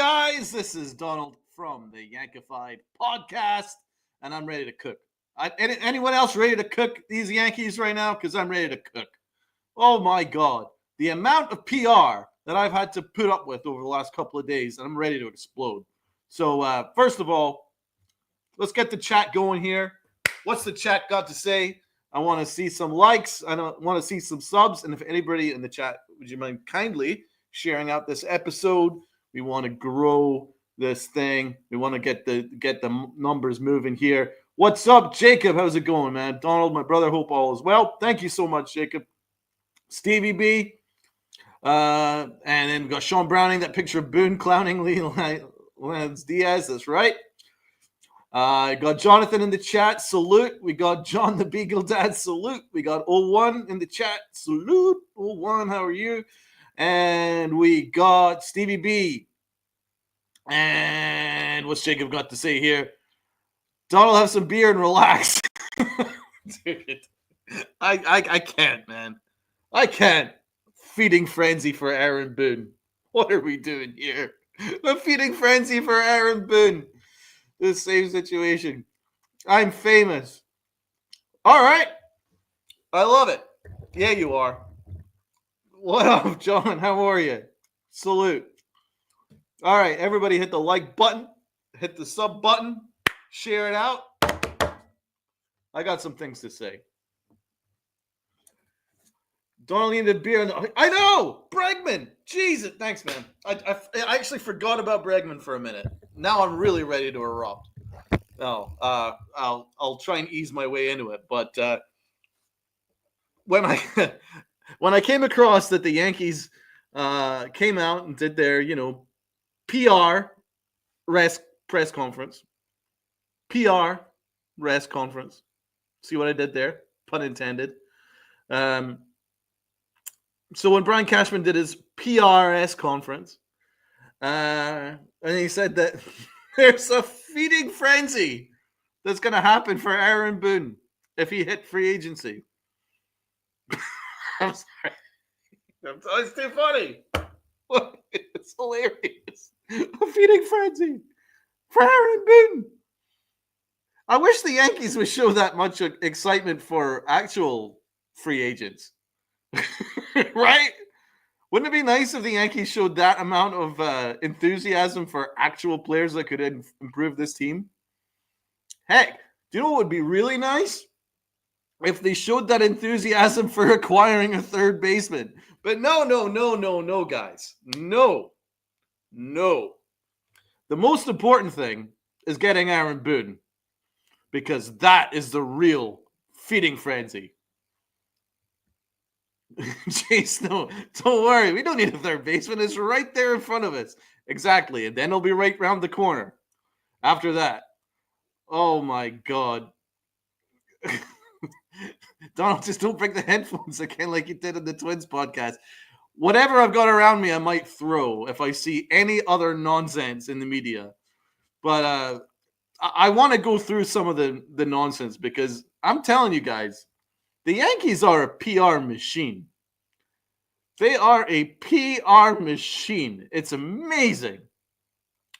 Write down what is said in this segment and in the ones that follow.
guys? This is Donald from the Yankified podcast, and I'm ready to cook. Anyone else ready to cook these Yankees right now? Because I'm ready to cook. Oh my God. The amount of PR that I've had to put up with over the last couple of days, and I'm ready to explode. So, first of all, let's get the chat going here. What's the chat got to say? I want to see some likes. I want to see some subs. And if anybody in the chat, would you mind kindly sharing out this episode? We want to grow this thing. We want to get the numbers moving here. What's up, Jacob? How's it going, man? Donald, my brother, hope all is well. Thank you so much, Jacob. Stevie B. And then we got Sean Browning, that picture of Boone clowning Lance Diaz. That's right. Got Jonathan in the chat. Salute. We got John the Beagle Dad. Salute. We got 01 in the chat. Salute. 01, how are you? And we got Stevie B. And what's Jacob got to say here? Donald, have some beer and relax. Dude, I can't, man. I can't. Feeding frenzy for Aaron Boone. What are we doing here? A feeding frenzy for Aaron Boone. The same situation. I'm famous. All right. I love it. Yeah, you are. What up, John? How are you? Salute. All right, everybody hit the like button. Hit the sub button. Share it out. I got some things to say. Donald needed beer. I know! Bregman! Jesus, thanks, man. I actually forgot about Bregman for a minute. Now I'm really ready to erupt. I'll try and ease my way into it. But when I came across that the Yankees came out and did their, PR press conference. PR press conference. See what I did there? Pun intended. So when Brian Cashman did his PRS conference, and he said that there's a feeding frenzy that's going to happen for Aaron Boone if he hit free agency. I'm sorry. It's too funny. It's hilarious. A feeding frenzy for Aaron Boone. I wish the Yankees would show that much excitement for actual free agents. Right? Wouldn't it be nice if the Yankees showed that amount of enthusiasm for actual players that could improve this team? Heck, do you know what would be really nice? If they showed that enthusiasm for acquiring a third baseman. But no, guys. No. The most important thing is getting Aaron Boone, because that is the real feeding frenzy. Chase, no, don't worry. We don't need a third baseman. It's right there in front of us. Exactly. And then it'll be right around the corner after that. Oh, my God. Donald, just don't break the headphones again like you did in the Twins podcast. Whatever I've got around me, I might throw if I see any other nonsense in the media. But I want to go through some of the nonsense, because I'm telling you guys, the Yankees are a PR machine. They are a PR machine. It's amazing.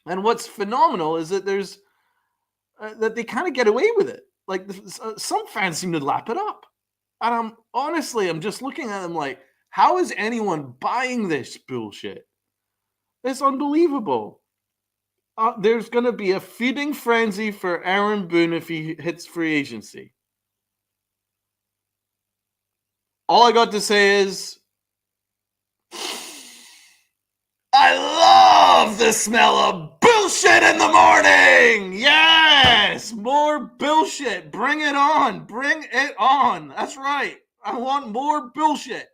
And what's phenomenal is that there's that they kind of get away with it. Like, some fans seem to lap it up. And I'm just looking at them like, how is anyone buying this bullshit? It's unbelievable. There's going to be a feeding frenzy for Aaron Boone if he hits free agency. All I got to say is, I love the smell of bullshit in the morning. Yes, more bullshit. Bring it on. Bring it on. That's right. I want more bullshit.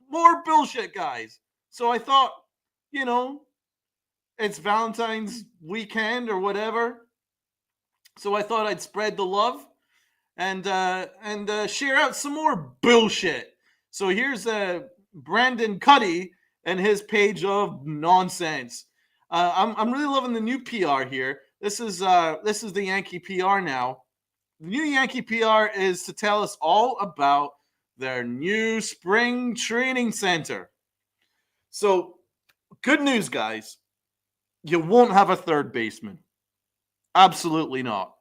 More bullshit, guys. So I thought, it's Valentine's weekend or whatever. So I thought I'd spread the love and share out some more bullshit. So here's Brandon Cuddy and his page of nonsense. I'm really loving the new PR here. This is the Yankee PR now. The new Yankee PR is to tell us all about their new spring training center. So, good news, guys. you won't have a third baseman. Absolutely not.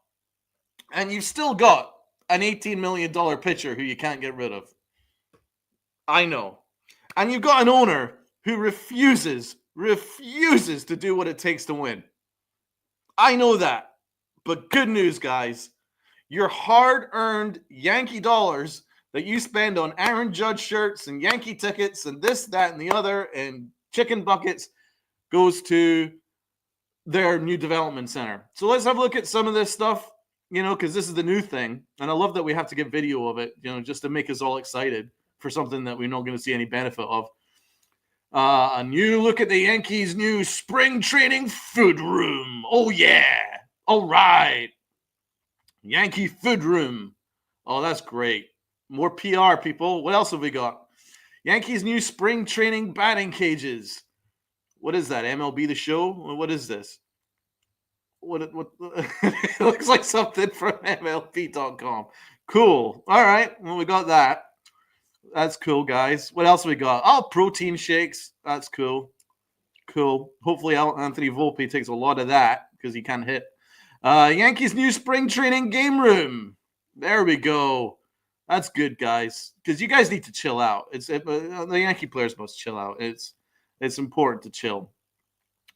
And you've still got an $18 million pitcher who you can't get rid of. I know. And you've got an owner who refuses to do what it takes to win. I know that. But good news, guys. Your hard-earned Yankee dollars that you spend on Aaron Judge shirts and Yankee tickets and this, that, and the other, and chicken buckets goes to their new development center. So let's have a look at some of this stuff, because this is the new thing. And I love that we have to get video of it, just to make us all excited for something that we're not going to see any benefit of. A new look at the Yankees' new spring training food room. Oh, yeah. All right. Yankee food room. Oh, that's great. More PR, people. What else have we got? Yankees' new spring training batting cages. What is that? MLB The Show? What is this? What it looks like something from MLB.com. Cool. All right. Well, we got that. That's cool, guys. What else we got? Oh, protein shakes. That's cool. Cool. Hopefully Anthony Volpe takes a lot of that because he can't hit. Yankees' new spring training game room. There we go. That's good, guys. Because you guys need to chill out. The Yankee players must chill out. It's important to chill.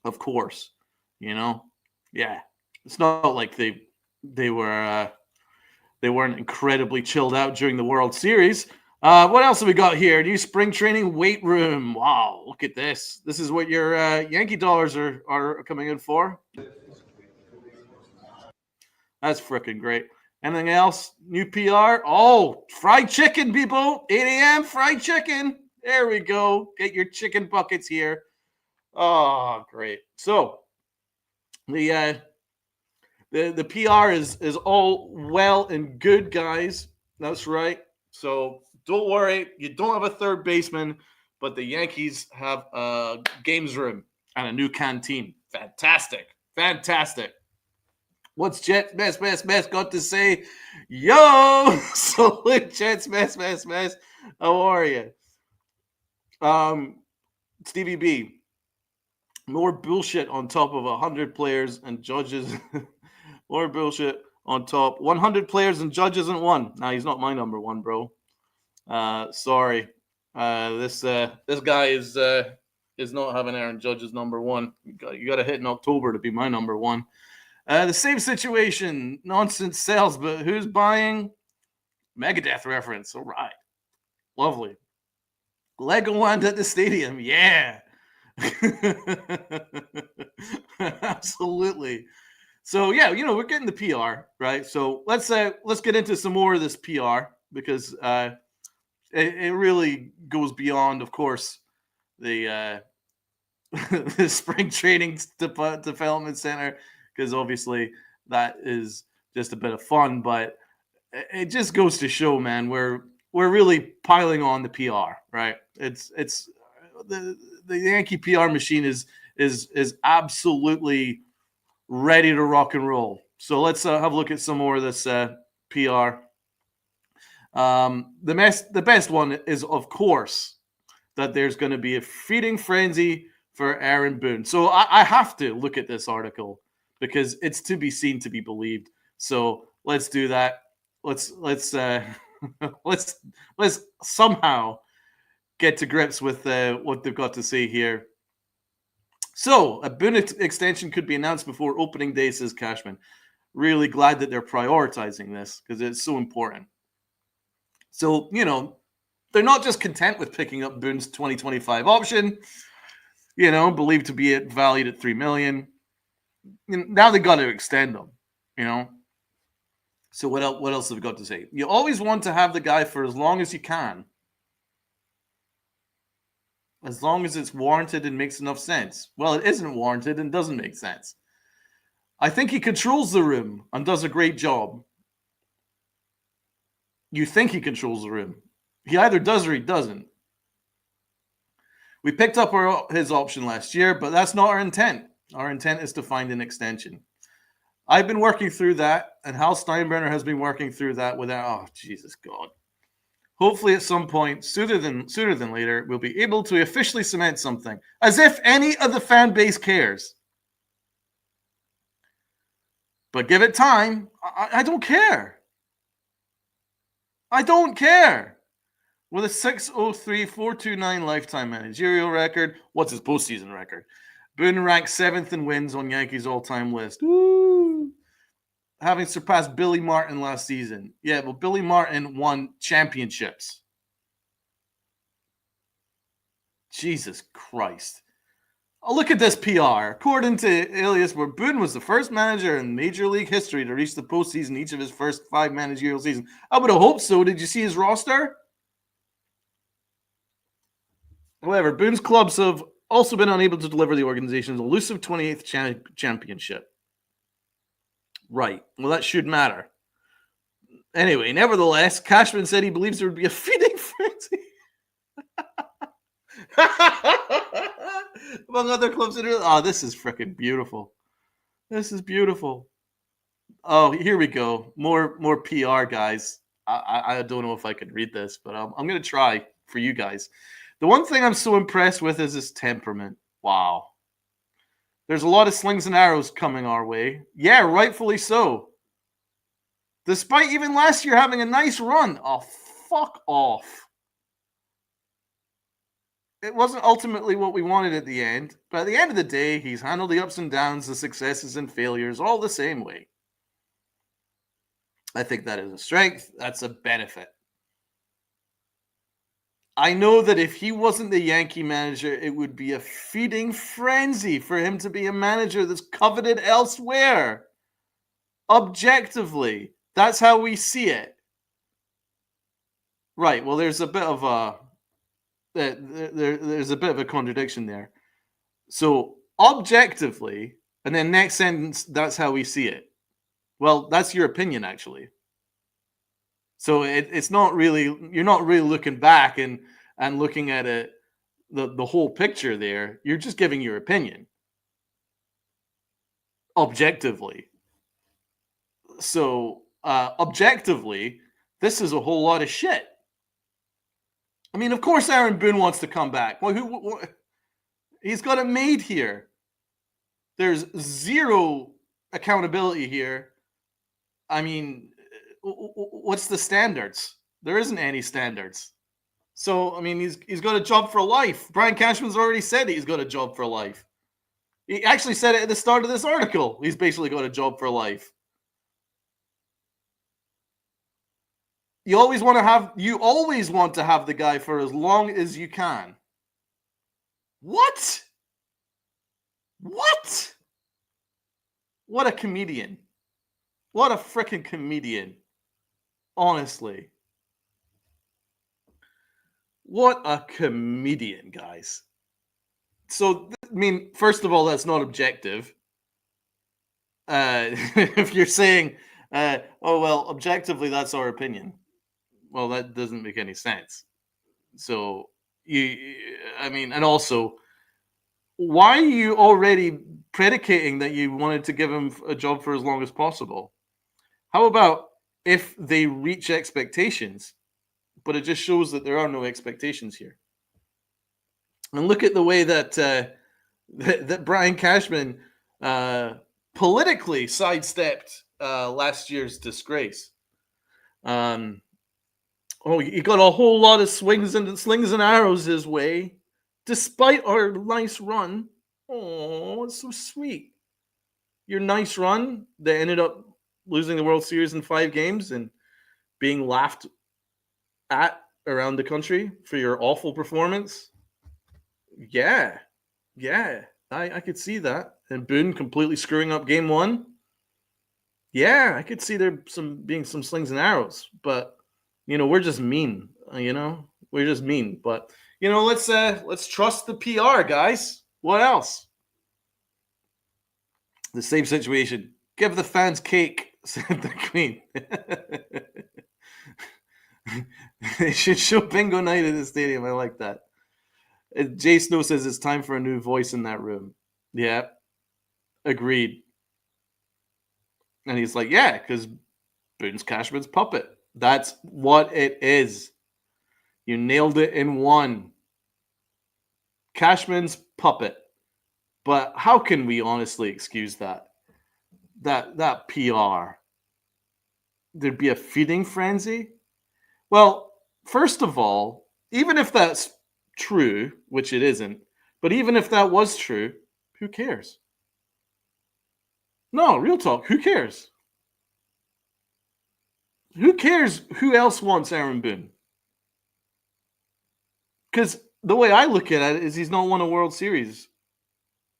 Of course. Yeah. It's not like they weren't incredibly chilled out during the World Series. What else have we got here? New spring training weight room. Wow, look at this. This is what your Yankee dollars are coming in for. That's freaking great. Anything else? New PR? Oh, fried chicken, people. 8 a.m. fried chicken. There we go. Get your chicken buckets here. Oh, great. So the PR is all well and good, guys. That's right. So don't worry. You don't have a third baseman, but the Yankees have a games room and a new canteen. Fantastic. What's Jets Mess got to say? Yo! Salute, Jets Mess. How are you? Stevie B. More bullshit on top of 100 players and judges. More bullshit on top. 100 players and judges and one. Nah, he's not my number one, bro. Sorry. This guy is not having Aaron Judge's number one. You got to hit in October to be my number one. The same situation. Nonsense sales, but who's buying? Megadeth reference. All right. Lovely. Legoland at the stadium. Yeah. Absolutely. So yeah, we're getting the PR, right? So let's get into some more of this PR because it really goes beyond, of course, the the spring training development center, because obviously that is just a bit of fun, but it just goes to show, man, we're really piling on the PR, right? It's the Yankee PR machine is absolutely ready to rock and roll. So let's have a look at some more of this PR. The best one is, of course, that there's going to be a feeding frenzy for Aaron Boone. So I have to look at this article because it's to be seen to be believed. So let's do that. Let's let's somehow get to grips with what they've got to say here. So a Boone extension could be announced before opening day, says Cashman. Really glad that they're prioritizing this because it's so important. So, they're not just content with picking up Boone's 2025 option, believed to be valued at $3 million. Now they got to extend them, So what else have we got to say? You always want to have the guy for as long as you can. As long as it's warranted and makes enough sense. Well, it isn't warranted and doesn't make sense. I think he controls the room and does a great job. You think he controls the room. He either does or he doesn't. We picked up his option last year, but that's not our intent. Our intent is to find an extension. I've been working through that, and Hal Steinbrenner has been working through that without, oh, Jesus God. Hopefully at some point, sooner than later, we'll be able to officially cement something. As if any of the fan base cares. But give it time. I don't care. I don't care. With a 603.429 lifetime managerial record, what's his postseason record? Boone ranks 7th in wins on Yankees all-time list. Woo! Having surpassed Billy Martin last season. Yeah, well, Billy Martin won championships. Jesus Christ. Oh, look at this PR. According to Alias, where Boone was the first manager in Major League history to reach the postseason each of his first 5 managerial seasons. I would have hoped so. Did you see his roster? However, Boone's clubs have also been unable to deliver the organization's elusive 28th championship. Right. Well, that should matter. Anyway, nevertheless, Cashman said he believes there would be a feeding frenzy among other clubs. Oh, this is freaking beautiful. This is beautiful. Oh, here we go. More PR, guys. I don't know if I can read this, but I'm going to try for you guys. The one thing I'm so impressed with is his temperament. Wow. There's a lot of slings and arrows coming our way. Yeah, rightfully so. Despite even last year having a nice run. Oh, fuck off. It wasn't ultimately what we wanted at the end, but at the end of the day, he's handled the ups and downs, the successes and failures all the same way. I think that is a strength. That's a benefit. I know that if he wasn't the Yankee manager, it would be a feeding frenzy for him to be a manager that's coveted elsewhere. Objectively, that's how we see it. Right. Well, there's a bit of there's a bit of a contradiction there. So objectively, and then next sentence, that's how we see it. Well, that's your opinion, actually. So it's not really, you're not really looking back and looking at it, the whole picture there. You're just giving your opinion. Objectively. So objectively, this is a whole lot of shit. I mean, of course, Aaron Boone wants to come back. Well, he's got it made here. There's zero accountability here. I mean, what's the standards? There isn't any standards. So, I mean, he's got a job for life. Brian Cashman's already said he's got a job for life. He actually said it at the start of this article. He's basically got a job for life. You always want to have the guy for as long as you can. What? What? What a comedian. What a freaking comedian. Honestly. What a comedian, guys. So, I mean, first of all, that's not objective. If you're saying, oh, well, objectively, that's our opinion. Well, that doesn't make any sense. So, and also, why are you already predicating that you wanted to give him a job for as long as possible? How about if they reach expectations, but it just shows that there are no expectations here? And look at the way that that Brian Cashman politically sidestepped last year's disgrace. He got a whole lot of slings and arrows his way, despite our nice run. Oh, it's so sweet. Your nice run that ended up losing the World Series in 5 games and being laughed at around the country for your awful performance. Yeah, I could see that. And Boone completely screwing up game 1. Yeah, I could see there being some slings and arrows, but we're just mean. We're just mean. But let's trust the PR, guys. What else? The same situation. Give the fans cake, said the Queen. They should show bingo night at the stadium. I like that. Jay Snow says it's time for a new voice in that room. Yeah, agreed. And he's like, yeah, because Boone's Cashman's puppet. That's what it is. You nailed it in one. Cashman's puppet. But how can we honestly excuse that? that PR, there'd be a feeding frenzy. Well, first of all, even if that's true, which it isn't, but even if that was true, who cares? No, real talk, who cares? Who cares who else wants Aaron Boone? Because the way I look at it is he's not won a World Series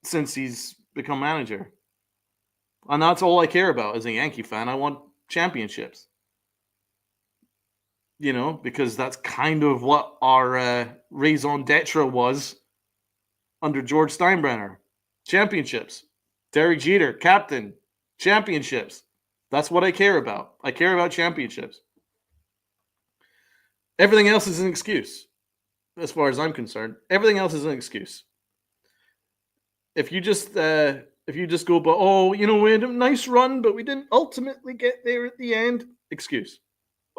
since he's become manager. And that's all I care about as a Yankee fan. I want championships. You know, because that's kind of what our raison d'etre was under George Steinbrenner. Championships. Derek Jeter, captain. Championships. That's what I care about. I care about championships. Everything else is an excuse, as far as I'm concerned. Everything else is an excuse. If you just go, but we had a nice run, but we didn't ultimately get there at the end. Excuse.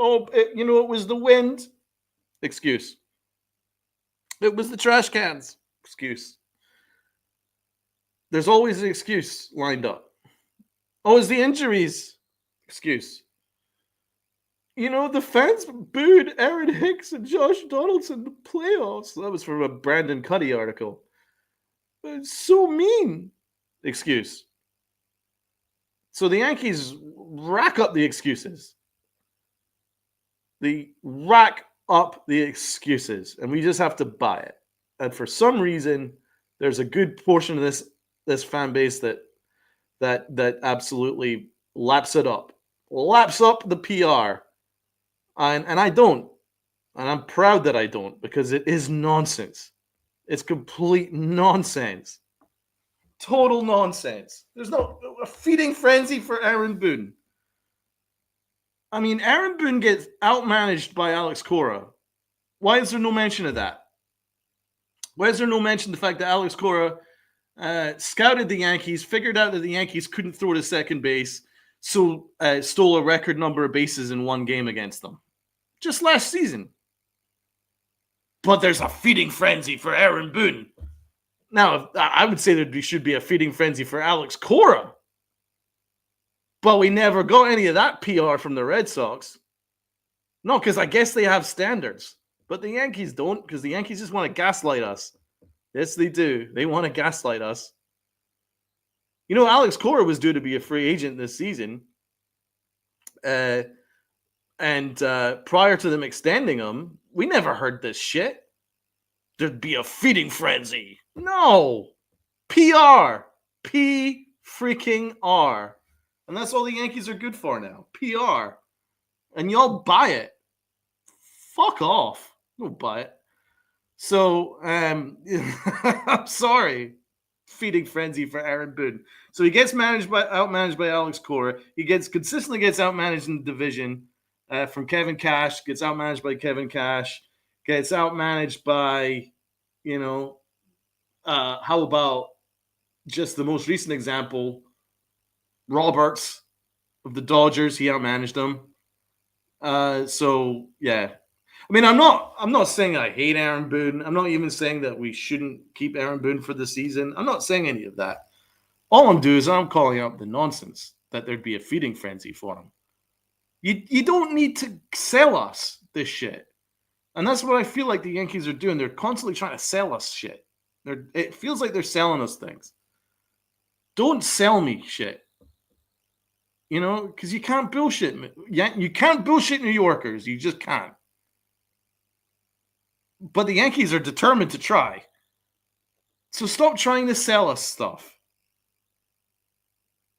It was the wind. Excuse. It was the trash cans. Excuse. There's always an excuse lined up. Oh, it's the injuries. Excuse. The fans booed Aaron Hicks and Josh Donaldson in the playoffs. That was from a Brandon Cuddy article. It's so mean. Excuse. So the Yankees rack up the excuses. They rack up the excuses, and we just have to buy it. And for some reason, there's a good portion of this fan base that absolutely laps it up, laps up the PR, and I don't, and I'm proud that I don't, because it is nonsense. It's complete nonsense, total nonsense. There's no a feeding frenzy for Aaron Boone. I mean, Aaron Boone gets outmanaged by Alex Cora. Why is there no mention of that? Why is there no mention of the fact that Alex Cora scouted the Yankees, figured out that the Yankees couldn't throw to second base, so stole a record number of bases in one game against them? Just last season. But there's a feeding frenzy for Aaron Boone. Now, I would say there should be a feeding frenzy for Alex Cora. But we never got any of that PR from the Red Sox. No, because I guess they have standards. But the Yankees don't, because the Yankees just want to gaslight us. Yes, they do. They want to gaslight us. Alex Cora was due to be a free agent this season. And prior to them extending him, we never heard this shit. There'd be a feeding frenzy. No. PR. P freaking R. And that's all the Yankees are good for now. PR. And y'all buy it. Fuck off. Don't buy it. So, I'm sorry. Feeding frenzy for Aaron Boone. So he gets outmanaged by Alex Cora. He consistently gets outmanaged in the division from Kevin Cash. Gets outmanaged by Kevin Cash. Gets outmanaged by, how about just the most recent example, Roberts of the Dodgers. He outmanaged them. So yeah. I mean, I'm not saying I hate Aaron Boone. I'm not even saying that we shouldn't keep Aaron Boone for the season. I'm not saying any of that. All I'm doing is I'm calling out the nonsense that there'd be a feeding frenzy for him. You don't need to sell us this shit. And that's what I feel like the Yankees are doing. They're constantly trying to sell us shit. It feels like they're selling us things. Don't sell me shit. Because you can't bullshit. You can't bullshit New Yorkers. You just can't. But the Yankees are determined to try. So stop trying to sell us stuff.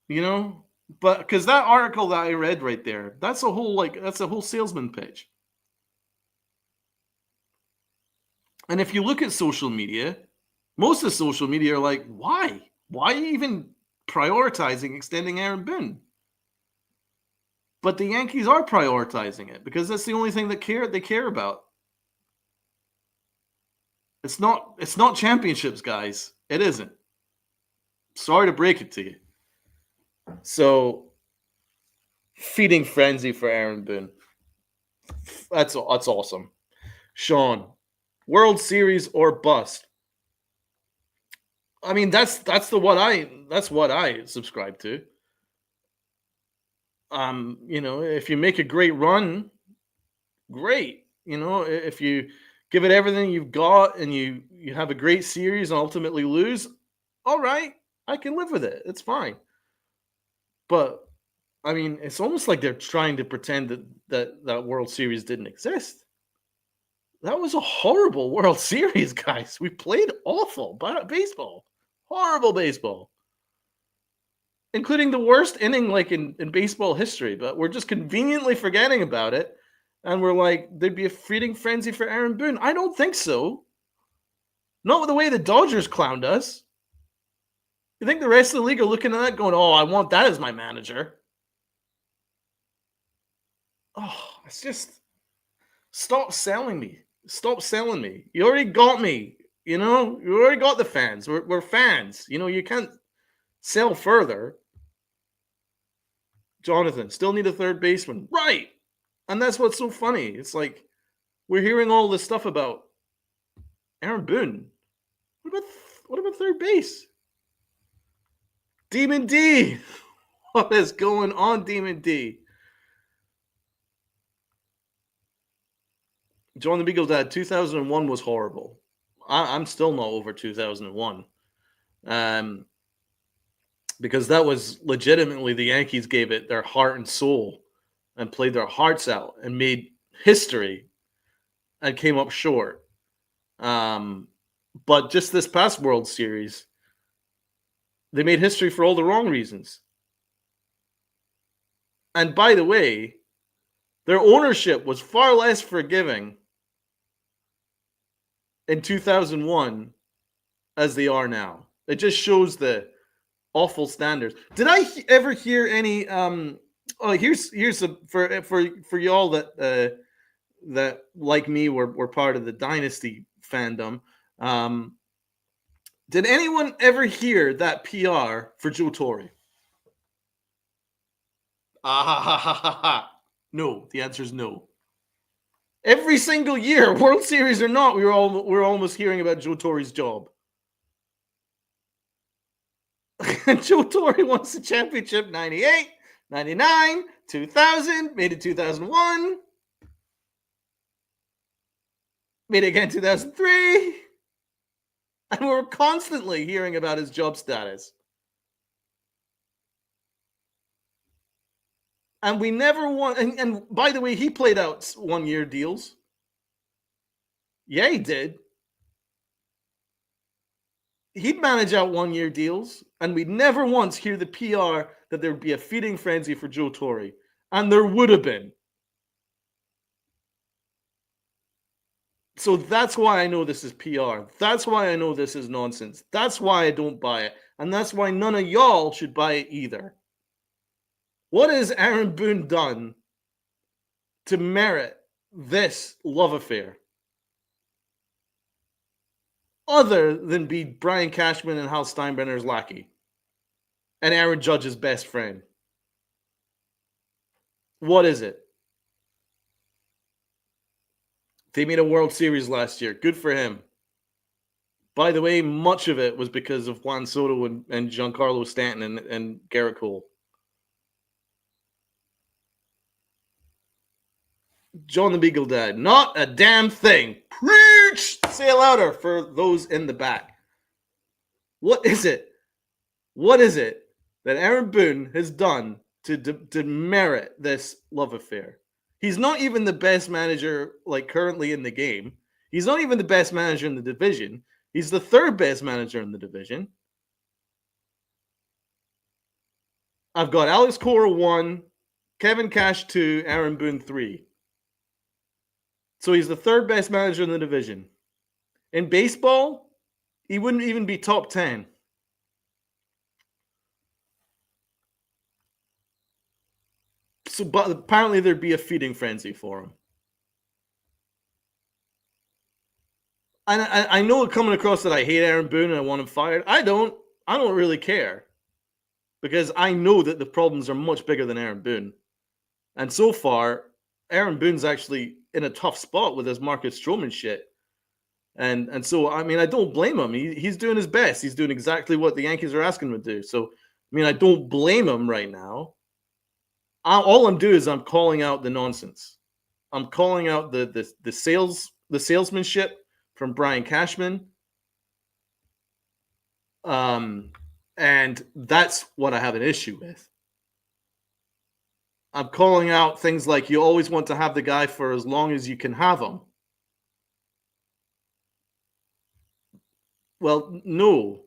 But because that article that I read right there, that's a whole salesman pitch. And if you look at social media, most of social media are like, why? Why even prioritizing extending Aaron Boone? But the Yankees are prioritizing it because that's the only thing they care about. It's not championships, guys. It isn't. Sorry to break it to you. So, feeding frenzy for Aaron Boone. That's awesome. Sean, World Series or bust. I mean, that's what I subscribe to. If you make a great run, great. If you give it everything you've got and you have a great series and ultimately lose, all right, I can live with it. It's fine. But I mean, it's almost like they're trying to pretend that World Series didn't exist. That was a horrible World Series, guys. We played awful baseball, horrible baseball, including the worst inning like in baseball history. But we're just conveniently forgetting about it, and we're like, there'd be a feeding frenzy for Aaron Boone. I don't think so. Not with the way the Dodgers clowned us. You think the rest of the league are looking at that going, oh, I want that as my manager? Oh, it's just stop selling me. Stop selling me. You already got me. You already got the fans. We're fans. You can't sell further. Jonathan, still need a third baseman. Right. And that's what's so funny. It's like we're hearing all this stuff about Aaron Boone. What about third base? Demon D. What is going on, Demon D? John the Beagle Dad, 2001 was horrible. I'm still not over 2001. Because that was legitimately the Yankees gave it their heart and soul and played their hearts out and made history and came up short. But just this past World Series, they made history for all the wrong reasons. And by the way, their ownership was far less forgiving in 2001 as they are now. It just shows the awful standards. Did I ever hear any here's for y'all that like me were part of the Dynasty fandom. Did anyone ever hear that PR for Joe Torre? No, the answer is no. Every single year, World Series or not, we're almost hearing about Joe Torre's job. Joe Torre wants the championship 98, 99, 2000, made it 2001, made it again 2003. And we're constantly hearing about his job status. And we never won. And by the way, he played out 1-year deals. Yeah, he did. He'd manage out 1-year deals, and we'd never once hear the PR that there would be a feeding frenzy for Joe Torre. And there would have been. So that's why I know this is PR. That's why I know this is nonsense. That's why I don't buy it. And that's why none of y'all should buy it either. What has Aaron Boone done to merit this love affair? Other than be Brian Cashman and Hal Steinbrenner's lackey and Aaron Judge's best friend. What is it? They made a World Series last year. Good for him. By the way, much of it was because of Juan Soto and Giancarlo Stanton and Garrett Cole. John the Beagle Dad. Not a damn thing. Preach! Say it louder for those in the back. What is it? What is it that Aaron Boone has done to merit this love affair? He's not even the best manager currently in the game. He's not even the best manager in the division. He's the third best manager in the division. I've got Alex Cora 1, Kevin Cash 2, Aaron Boone 3. So he's the third best manager in the division. In baseball, he wouldn't even be top 10. So, but apparently there'd be a feeding frenzy for him. And I know it coming across that I hate Aaron Boone and I want him fired. I don't really care. Because I know that the problems are much bigger than Aaron Boone. And so far, Aaron Boone's actually in a tough spot with his Marcus Stroman shit. And so, I mean, I don't blame him. He's doing his best. He's doing exactly what the Yankees are asking him to do. So, I mean, I don't blame him right now. all I'm doing is I'm calling out the nonsense. I'm calling out the salesmanship from Brian Cashman. And that's what I have an issue with. I'm calling out things like you always want to have the guy for as long as you can have him. Well, no.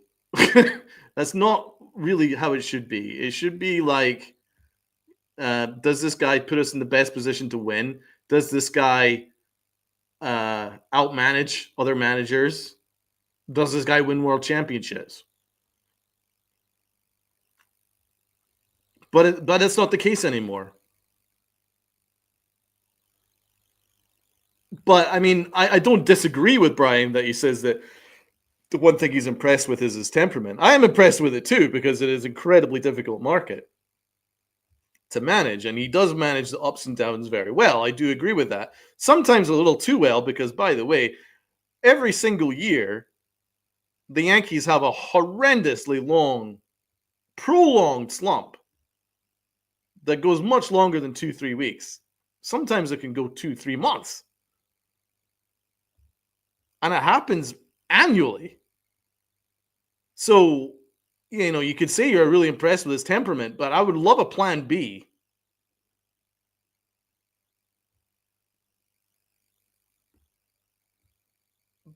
That's not really how it should be. It should be like, does this guy put us in the best position to win? Does this guy outmanage other managers? Does this guy win world championships? But it's not the case anymore. But I mean, I don't disagree with Brian that he says that the one thing he's impressed with is his temperament. I am impressed with it too because it is an incredibly difficult market to manage, and he does manage the ups and downs very well. I do agree with that. Sometimes a little too well because, by the way, every single year the Yankees have a horrendously long, prolonged slump that goes much longer than 2-3 weeks. Sometimes it can go 2-3 months. And it happens annually. So, you could say you're really impressed with his temperament, but I would love a plan B.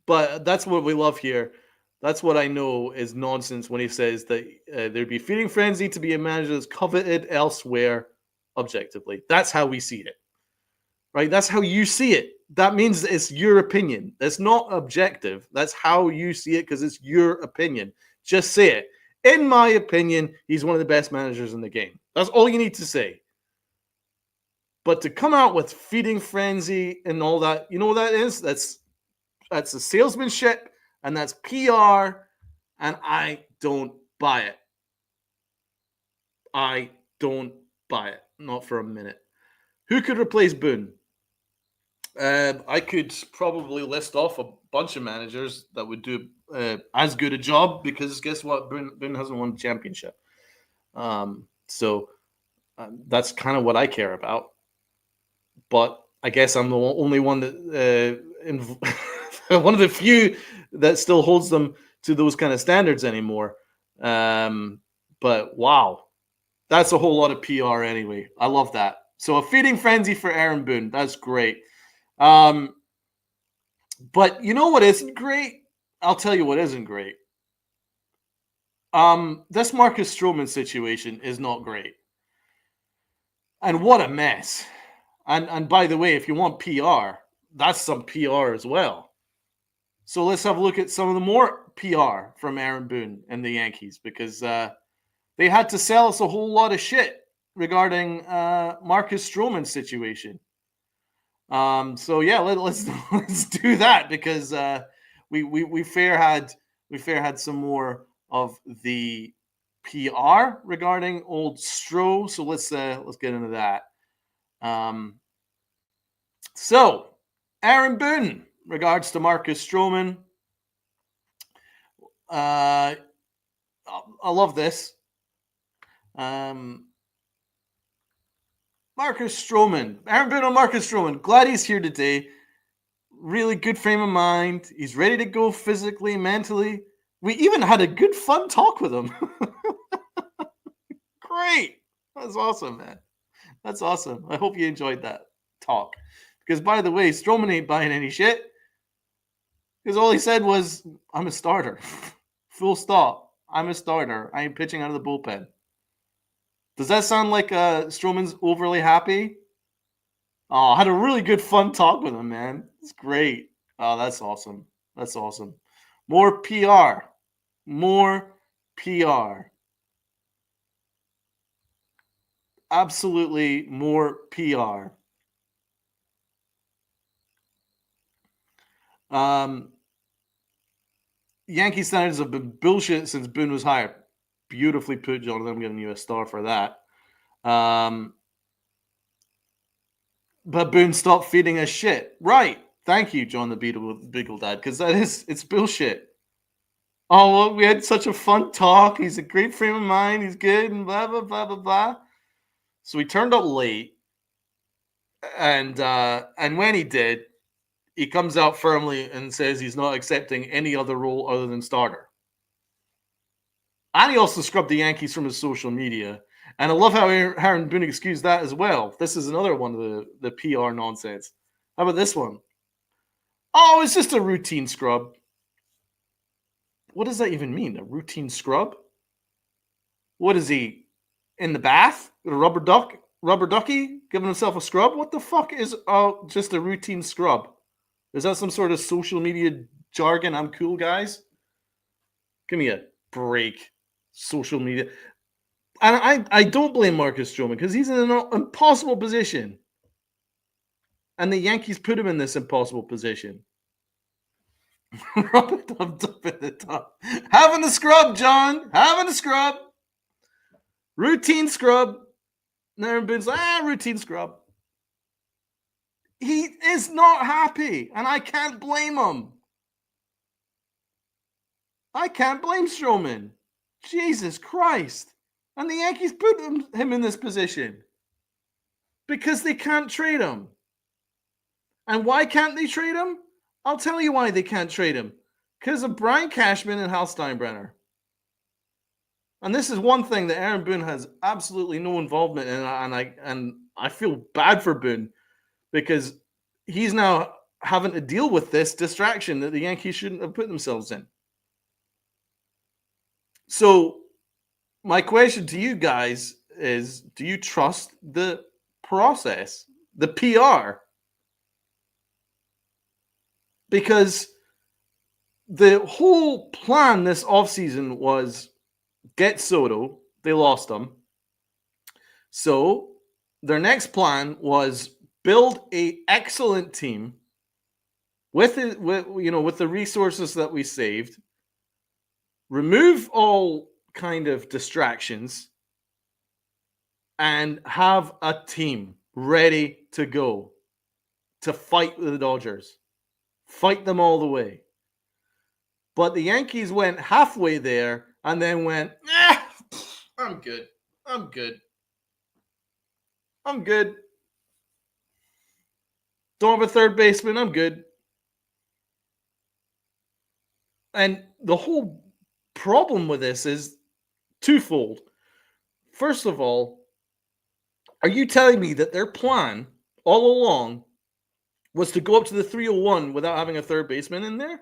But that's what we love here. That's what I know is nonsense when he says that there'd be feeding frenzy to be a manager that's coveted elsewhere objectively. That's how we see it. Right? That's how you see it. That means it's your opinion. That's not objective. That's how you see it because it's your opinion. Just say it. In my opinion, he's one of the best managers in the game. That's all you need to say. But to come out with feeding frenzy and all that, you know what that is? That's a salesmanship and that's PR, and I don't buy it. I don't buy it. Not for a minute. Who could replace Boone? I could probably list off a bunch of managers that would do as good a job because guess what? Boone hasn't won a championship. So that's kind of what I care about. But I guess I'm the only one that one of the few that still holds them to those kind of standards anymore. But wow, that's a whole lot of PR anyway. I love that. So a feeding frenzy for Aaron Boone. That's great. But you know what isn't great? I'll tell you what isn't great. This Marcus Stroman situation is not great. And what a mess. And by the way, if you want PR, that's some PR as well. So let's have a look at some of the more PR from Aaron Boone and the Yankees because they had to sell us a whole lot of shit regarding Marcus Stroman's situation. So yeah, let's do that because we fair had some more of the PR regarding old Stro. So let's get into that. So Aaron Boone, regards to Marcus Stroman. I love this. Marcus Stroman. Aaron Boone on Marcus Stroman. Glad he's here today. Really good frame of mind. He's ready to go physically, mentally. We even had a good, fun talk with him. Great. That's awesome, man. That's awesome. I hope you enjoyed that talk. Because, by the way, Stroman ain't buying any shit. Because all he said was, I'm a starter. Full stop. I'm a starter. I ain't pitching out of the bullpen. Does that sound like Stroman's overly happy? Oh, I had a really good fun talk with him, man. It's great. Oh, that's awesome. That's awesome. More PR. More PR. Absolutely more PR. Yankee standards have been bullshit since Boone was hired. Beautifully put, Jonathan. I'm giving you a star for that. But Boone stopped feeding us shit. Right. Thank you, John the Beagle Dad, because it's bullshit. Oh, well, we had such a fun talk. He's a great frame of mind. He's good and blah, blah, blah, blah, blah. So he turned up late, and when he did, he comes out firmly and says he's not accepting any other role other than starter. And he also scrubbed the Yankees from his social media. And I love how Aaron Boone excused that as well. This is another one of the PR nonsense. How about this one? Oh, it's just a routine scrub. What does that even mean? A routine scrub? What is he, in the bath with a rubber ducky, giving himself a scrub? What the fuck is just a routine scrub? Is that some sort of social media jargon? I'm cool, guys. Give me a break. Social media. And I don't blame Marcus Stroman because he's in an impossible position. And the Yankees put him in this impossible position. Robert Dubbed up in the top. Having a scrub, John. Having a scrub. Routine scrub. Aaron Boone's like, routine scrub. He is not happy, and I can't blame him. I can't blame Stroman. Jesus Christ. And the Yankees put him in this position because they can't trade him. And why can't they trade him? I'll tell you why they can't trade him. Because of Brian Cashman and Hal Steinbrenner. And this is one thing that Aaron Boone has absolutely no involvement in, and I feel bad for Boone because he's now having to deal with this distraction that the Yankees shouldn't have put themselves in. So my question to you guys is, do you trust the process, the PR? Because the whole plan this offseason was get Soto. They lost him. So their next plan was build an excellent team with the resources that we saved, remove all kind of distractions, and have a team ready to go to fight the Dodgers. Fight them all the way. But the Yankees went halfway there and then went, I'm good. Don't have a third baseman. I'm good. And the whole problem with this is twofold. First of all, are you telling me that their plan all along was to go up to the 301 without having a third baseman in there?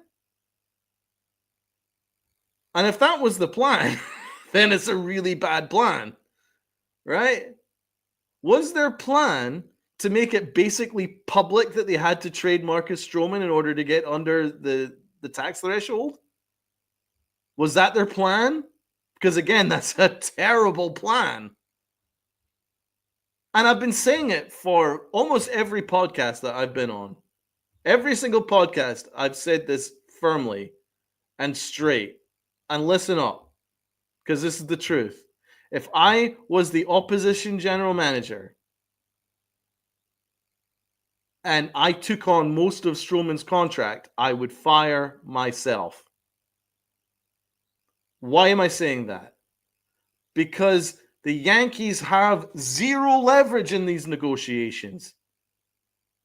And if that was the plan, then it's a really bad plan, right? Was their plan to make it basically public that they had to trade Marcus Stroman in order to get under the tax threshold? Was that their plan? Because again, that's a terrible plan. And I've been saying it for almost every podcast that I've been on. Every single podcast, I've said this firmly and straight. And listen up, because this is the truth. If I was the opposition general manager and I took on most of Stroman's contract, I would fire myself. Why am I saying that? Because the Yankees have zero leverage in these negotiations.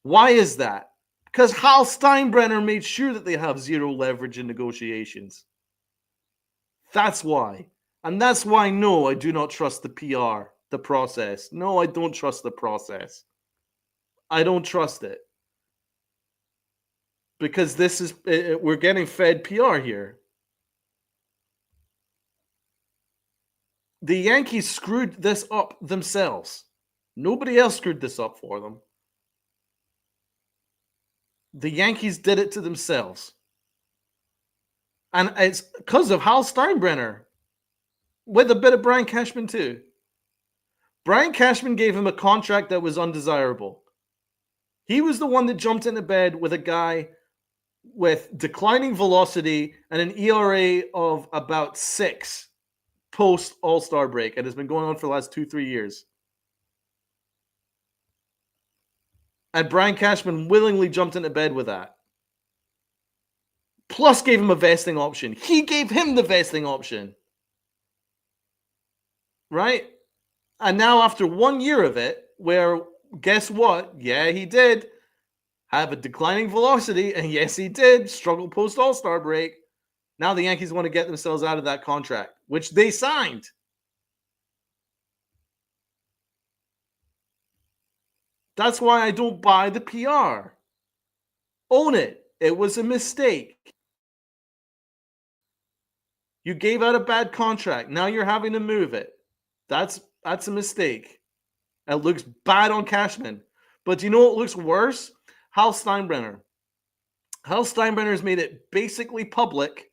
Why is that? Because Hal Steinbrenner made sure that they have zero leverage in negotiations. That's why. And that's why, no, I do not trust the PR, the process. No, I don't trust the process. I don't trust it. Because this is, we're getting fed PR here. The Yankees screwed this up themselves. Nobody else screwed this up for them. The Yankees did it to themselves. And it's because of Hal Steinbrenner, with a bit of Brian Cashman too. Brian Cashman gave him a contract that was undesirable. He was the one that jumped into bed with a guy with declining velocity and an ERA of about 6 post All-Star break, and it's been going on for the last 2-3 years. And Brian Cashman willingly jumped into bed with that. Plus gave him a vesting option. He gave him the vesting option. Right? And now after 1 year of it, where guess what? Yeah, he did have a declining velocity, and yes, he did struggle post All-Star break. Now the Yankees want to get themselves out of that contract, which they signed. That's why I don't buy the PR. Own it. It was a mistake. You gave out a bad contract. Now you're having to move it. That's a mistake. It looks bad on Cashman. But do you know what looks worse? Hal Steinbrenner. Hal Steinbrenner has made it basically public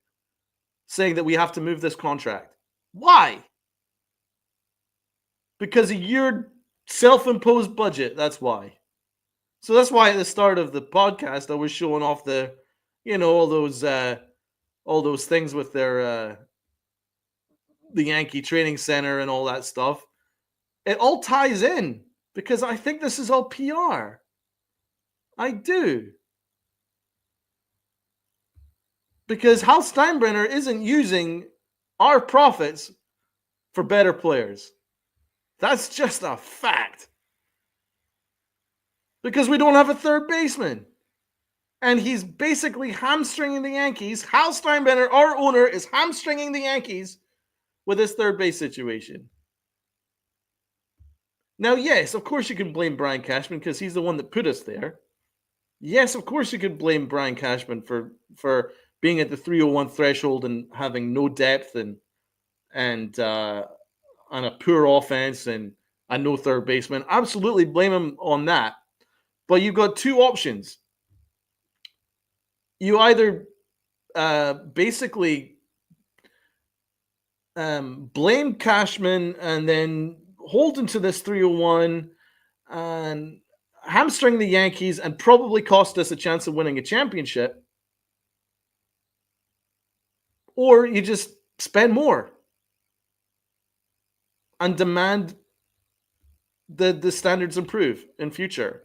saying that we have to move this contract. Why? Because of your self-imposed budget. That's why. So that's why at the start of the podcast I was showing off the, all those things with their the Yankee Training Center and all that stuff. It all ties in because I think this is all PR. I do. Because Hal Steinbrenner isn't using our profits for better players. That's just a fact. Because we don't have a third baseman. And he's basically hamstringing the Yankees. Hal Steinbrenner, our owner, is hamstringing the Yankees with his third base situation. Now, yes, of course you can blame Brian Cashman because he's the one that put us there. Yes, of course you could blame Brian Cashman for being at the 301 threshold and having no depth and a poor offense and no third baseman. Absolutely blame him on that. But you've got two options. You either basically blame Cashman and then hold him to this 301 and hamstring the Yankees and probably cost us a chance of winning a championship. Or you just spend more and demand the standards improve in future.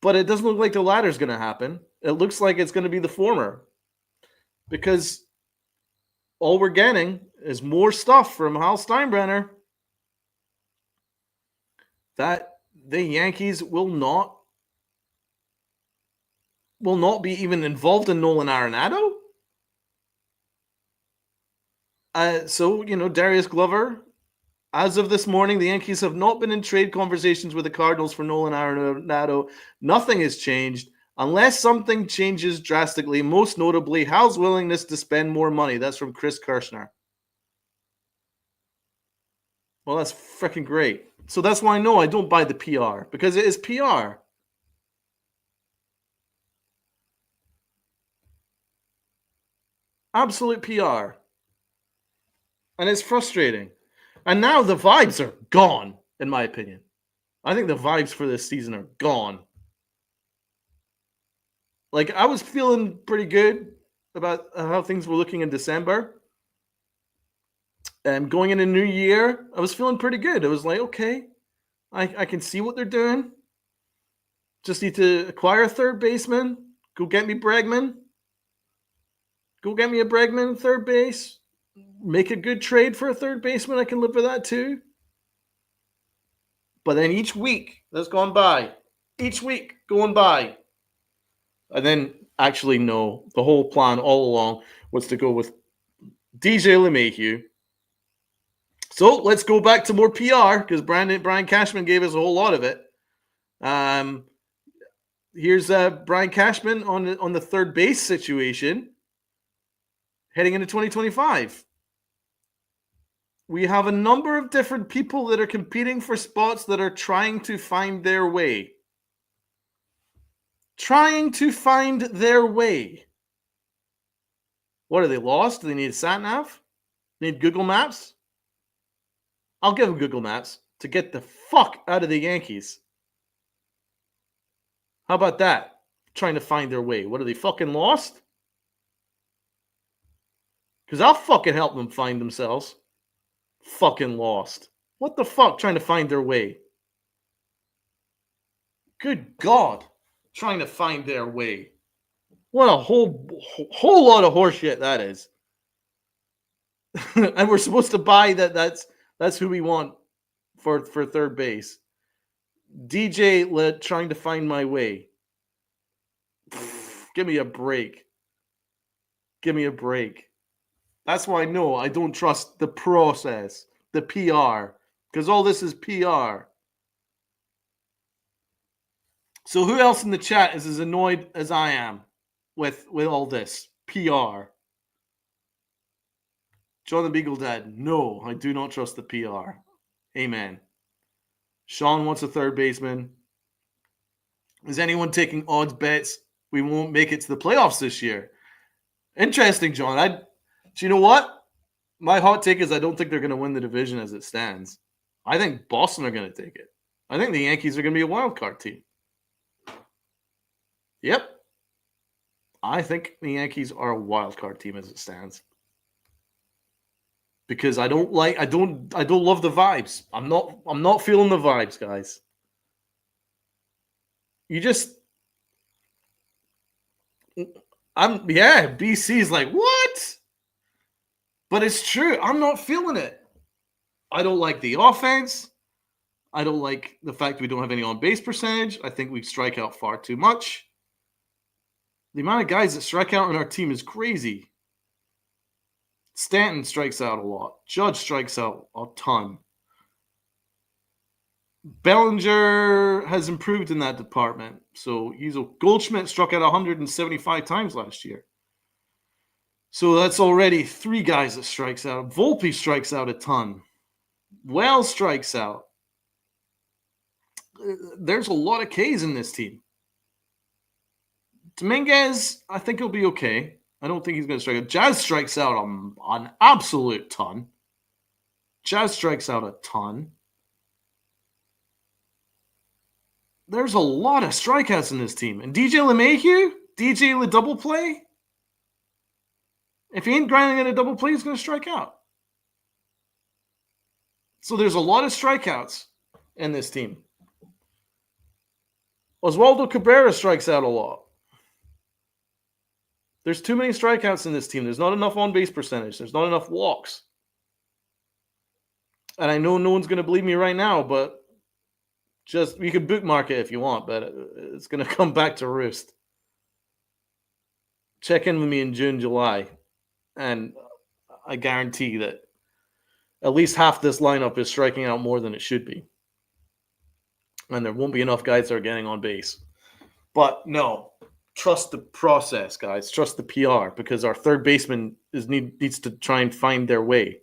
But it doesn't look like the latter is going to happen. It looks like it's going to be the former. Because all we're getting is more stuff from Hal Steinbrenner that the Yankees will not be even involved in Nolan Arenado. So, Darius Glover, as of this morning, the Yankees have not been in trade conversations with the Cardinals for Nolan Arenado. Nothing has changed unless something changes drastically, most notably Hal's willingness to spend more money. That's from Chris Kirschner. Well, that's freaking great. So that's why I don't buy the PR, because it is PR. Absolute PR. And it's frustrating. And now the vibes are gone, in my opinion. I think the vibes for this season are gone. Like, I was feeling pretty good about how things were looking in December. And going into New Year, I was feeling pretty good. It was like, okay, I can see what they're doing. Just need to acquire a third baseman. Go get me Bregman. Go get me a Bregman third base. Make a good trade for a third baseman. I can live with that too. But then each week that's gone by, each week going by, and then actually no, the whole plan all along was to go with DJ LeMahieu. So let's go back to more PR because Brian Cashman gave us a whole lot of it. Here's Brian Cashman on the third base situation heading into 2025. We have a number of different people that are competing for spots that are trying to find their way. Trying to find their way. What are they lost? Do they need sat-nav? Need Google Maps? I'll give them Google Maps to get the fuck out of the Yankees. How about that? Trying to find their way. What are they, fucking lost? Because I'll fucking help them find themselves. Fucking lost. What the fuck? Trying to find their way. Good God. Trying to find their way. What a whole lot of horseshit that is. And we're supposed to buy that's That's who we want for third base. DJ trying to find my way. Give me a break. Give me a break. That's why I don't trust the process, the PR, because all this is PR. So who else in the chat is as annoyed as I am with all this PR? John the Beagle Dad, no, I do not trust the PR. Amen. Sean wants a third baseman. Is anyone taking odds bets we won't make it to the playoffs this year? Interesting, John. Do you know what? My hot take is I don't think they're going to win the division as it stands. I think Boston are going to take it. I think the Yankees are going to be a wild card team. Yep. I think the Yankees are a wild card team as it stands. Because I don't love the vibes. I'm not feeling the vibes, guys. BC's like, what? But it's true. I'm not feeling it. I don't like the offense. I don't like the fact we don't have any on-base percentage. I think we strike out far too much. The amount of guys that strike out on our team is crazy. Stanton strikes out a lot. Judge strikes out a ton. Bellinger has improved in that department. So Goldschmidt struck out 175 times last year. So that's already 3 guys that strikes out. Volpe strikes out a ton. Wells strikes out. There's a lot of Ks in this team. Dominguez, I think he'll be okay. I don't think he's going to strike out. Jazz strikes out an absolute ton. Jazz strikes out a ton. There's a lot of strikeouts in this team. And DJ LeMahieu, DJ the double play. If he ain't grinding in a double play, he's going to strike out. So there's a lot of strikeouts in this team. Oswaldo Cabrera strikes out a lot. There's too many strikeouts in this team. There's not enough on-base percentage. There's not enough walks. And I know no one's going to believe me right now, but you can bookmark it if you want, but it's going to come back to roost. Check in with me in June, July, and I guarantee that at least half this lineup is striking out more than it should be. And there won't be enough guys that are getting on base. But no, trust the process, guys. Trust the PR, because our third baseman needs to try and find their way.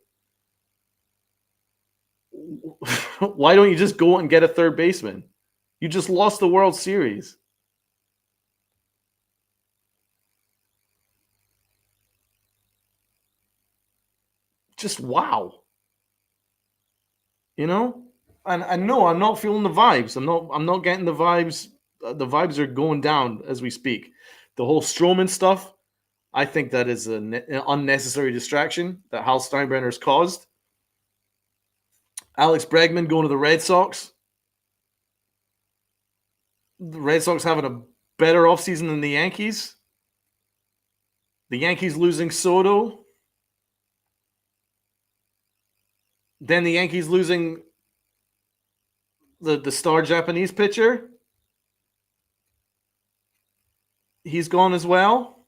Why don't you just go and get a third baseman? You just lost the World Series. Just wow. You know? And I know I'm not feeling the vibes. I'm not getting the vibes. The vibes are going down as we speak. The whole Stroman stuff, I think that is an unnecessary distraction that Hal Steinbrenner's caused. Alex Bregman going to the Red Sox. The Red Sox having a better offseason than the Yankees. The Yankees losing Soto. Then the Yankees losing the star Japanese pitcher. He's gone as well.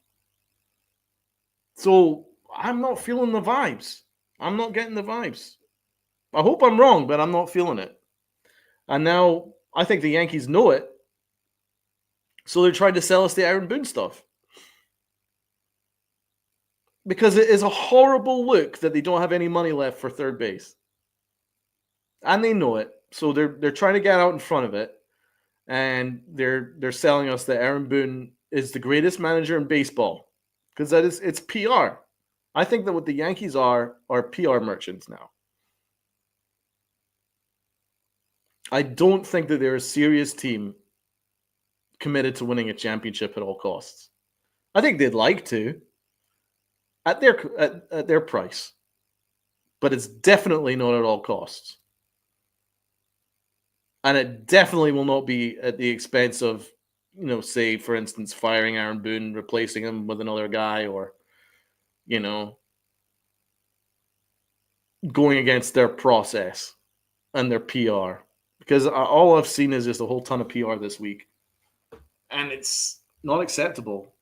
So I'm not feeling the vibes. I'm not getting the vibes. I hope I'm wrong, but I'm not feeling it. And now I think the Yankees know it. So they're trying to sell us the Aaron Boone stuff. Because it is a horrible look that they don't have any money left for third base. And they know it. So they're trying to get out in front of it. And they're selling us that Aaron Boone is the greatest manager in baseball. Because it's PR. I think that what the Yankees are PR merchants now. I don't think that they're a serious team committed to winning a championship at all costs. I think they'd like to at their price, but it's definitely not at all costs. And it definitely will not be at the expense of, say, for instance, firing Aaron Boone, replacing him with another guy, or, going against their process and their PR, because all I've seen is just a whole ton of PR this week, and it's not acceptable.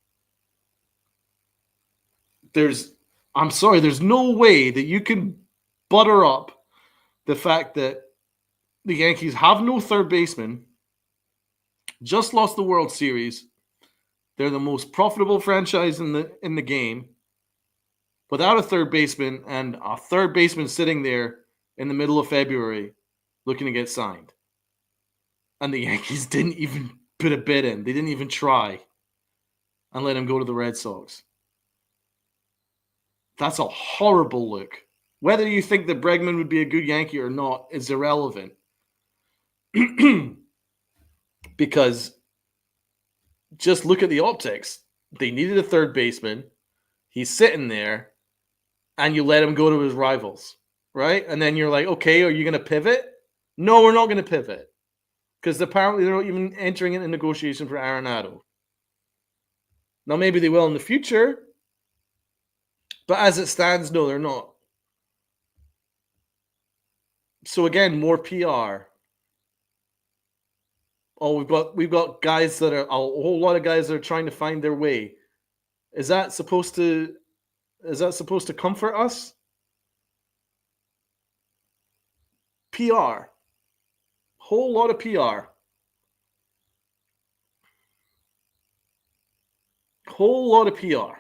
I'm sorry, there's no way that you can butter up the fact that the Yankees have no third baseman, just lost the World Series. They're the most profitable franchise in the game, without a third baseman, and a third baseman sitting there in the middle of February looking to get signed. And the Yankees didn't even put a bid in. They didn't even try and let him go to the Red Sox. That's a horrible look. Whether you think that Bregman would be a good Yankee or not is irrelevant. Because just look at the optics. They needed a third baseman. He's sitting there, and you let him go to his rivals, right? And then you're like, okay, are you going to pivot? No, we're not going to pivot. Because apparently they're not even entering into negotiation for Arenado. Now, maybe they will in the future. But as it stands, no, they're not. So again, more PR. Oh, we've got guys that are a whole lot of guys that are trying to find their way. Is that supposed to comfort us? PR. Whole lot of PR. Whole lot of PR.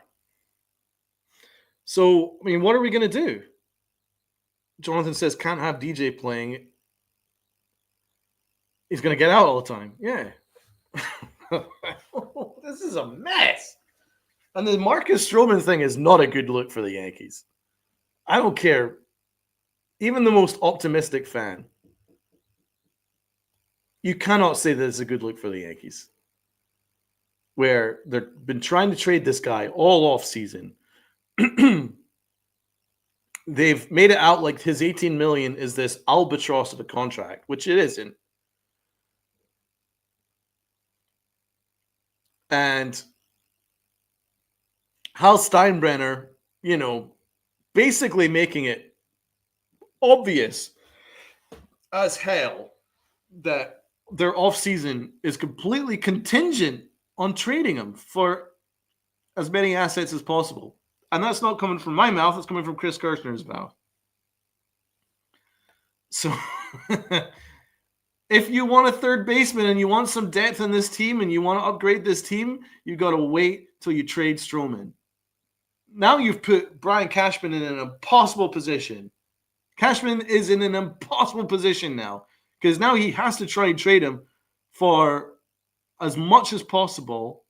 So, I mean, what are we going to do? Jonathan says can't have DJ playing. He's going to get out all the time. Yeah. This is a mess. And the Marcus Stroman thing is not a good look for the Yankees. I don't care. Even the most optimistic fan, you cannot say that it's a good look for the Yankees. Where they've been trying to trade this guy all off season. They've made it out like his $18 million is this albatross of a contract, which it isn't. And Hal Steinbrenner, basically making it obvious as hell that their offseason is completely contingent on trading him for as many assets as possible. And that's not coming from my mouth. It's coming from Chris Kirshner's mouth. So if you want a third baseman and you want some depth in this team and you want to upgrade this team, you got to wait till you trade Stroman. Now you've put Brian Cashman in an impossible position. Cashman is in an impossible position now because now he has to try and trade him for as much as possible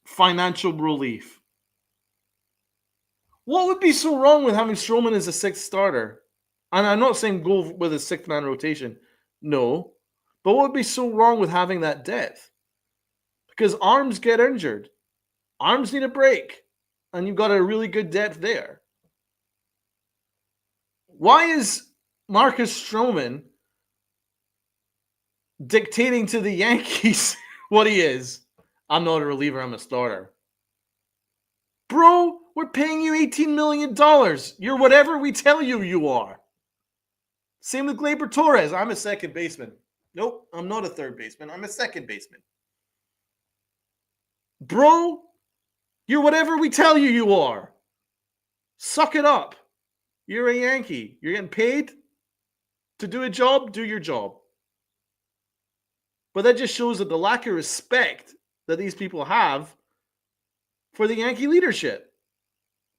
financial relief. What would be so wrong with having Stroman as a sixth starter? And I'm not saying go with a sixth-man rotation. No. But what would be so wrong with having that depth? Because arms get injured. Arms need a break. And you've got a really good depth there. Why is Marcus Stroman dictating to the Yankees what he is? I'm not a reliever, I'm a starter. Bro, we're paying you $18 million. You're whatever we tell you you are. Same with Gleyber Torres. I'm a second baseman. Nope, I'm not a third baseman. I'm a second baseman. Bro, you're whatever we tell you you are. Suck it up. You're a Yankee. You're getting paid to do a job, do your job. But that just shows that the lack of respect that these people have for the Yankee leadership.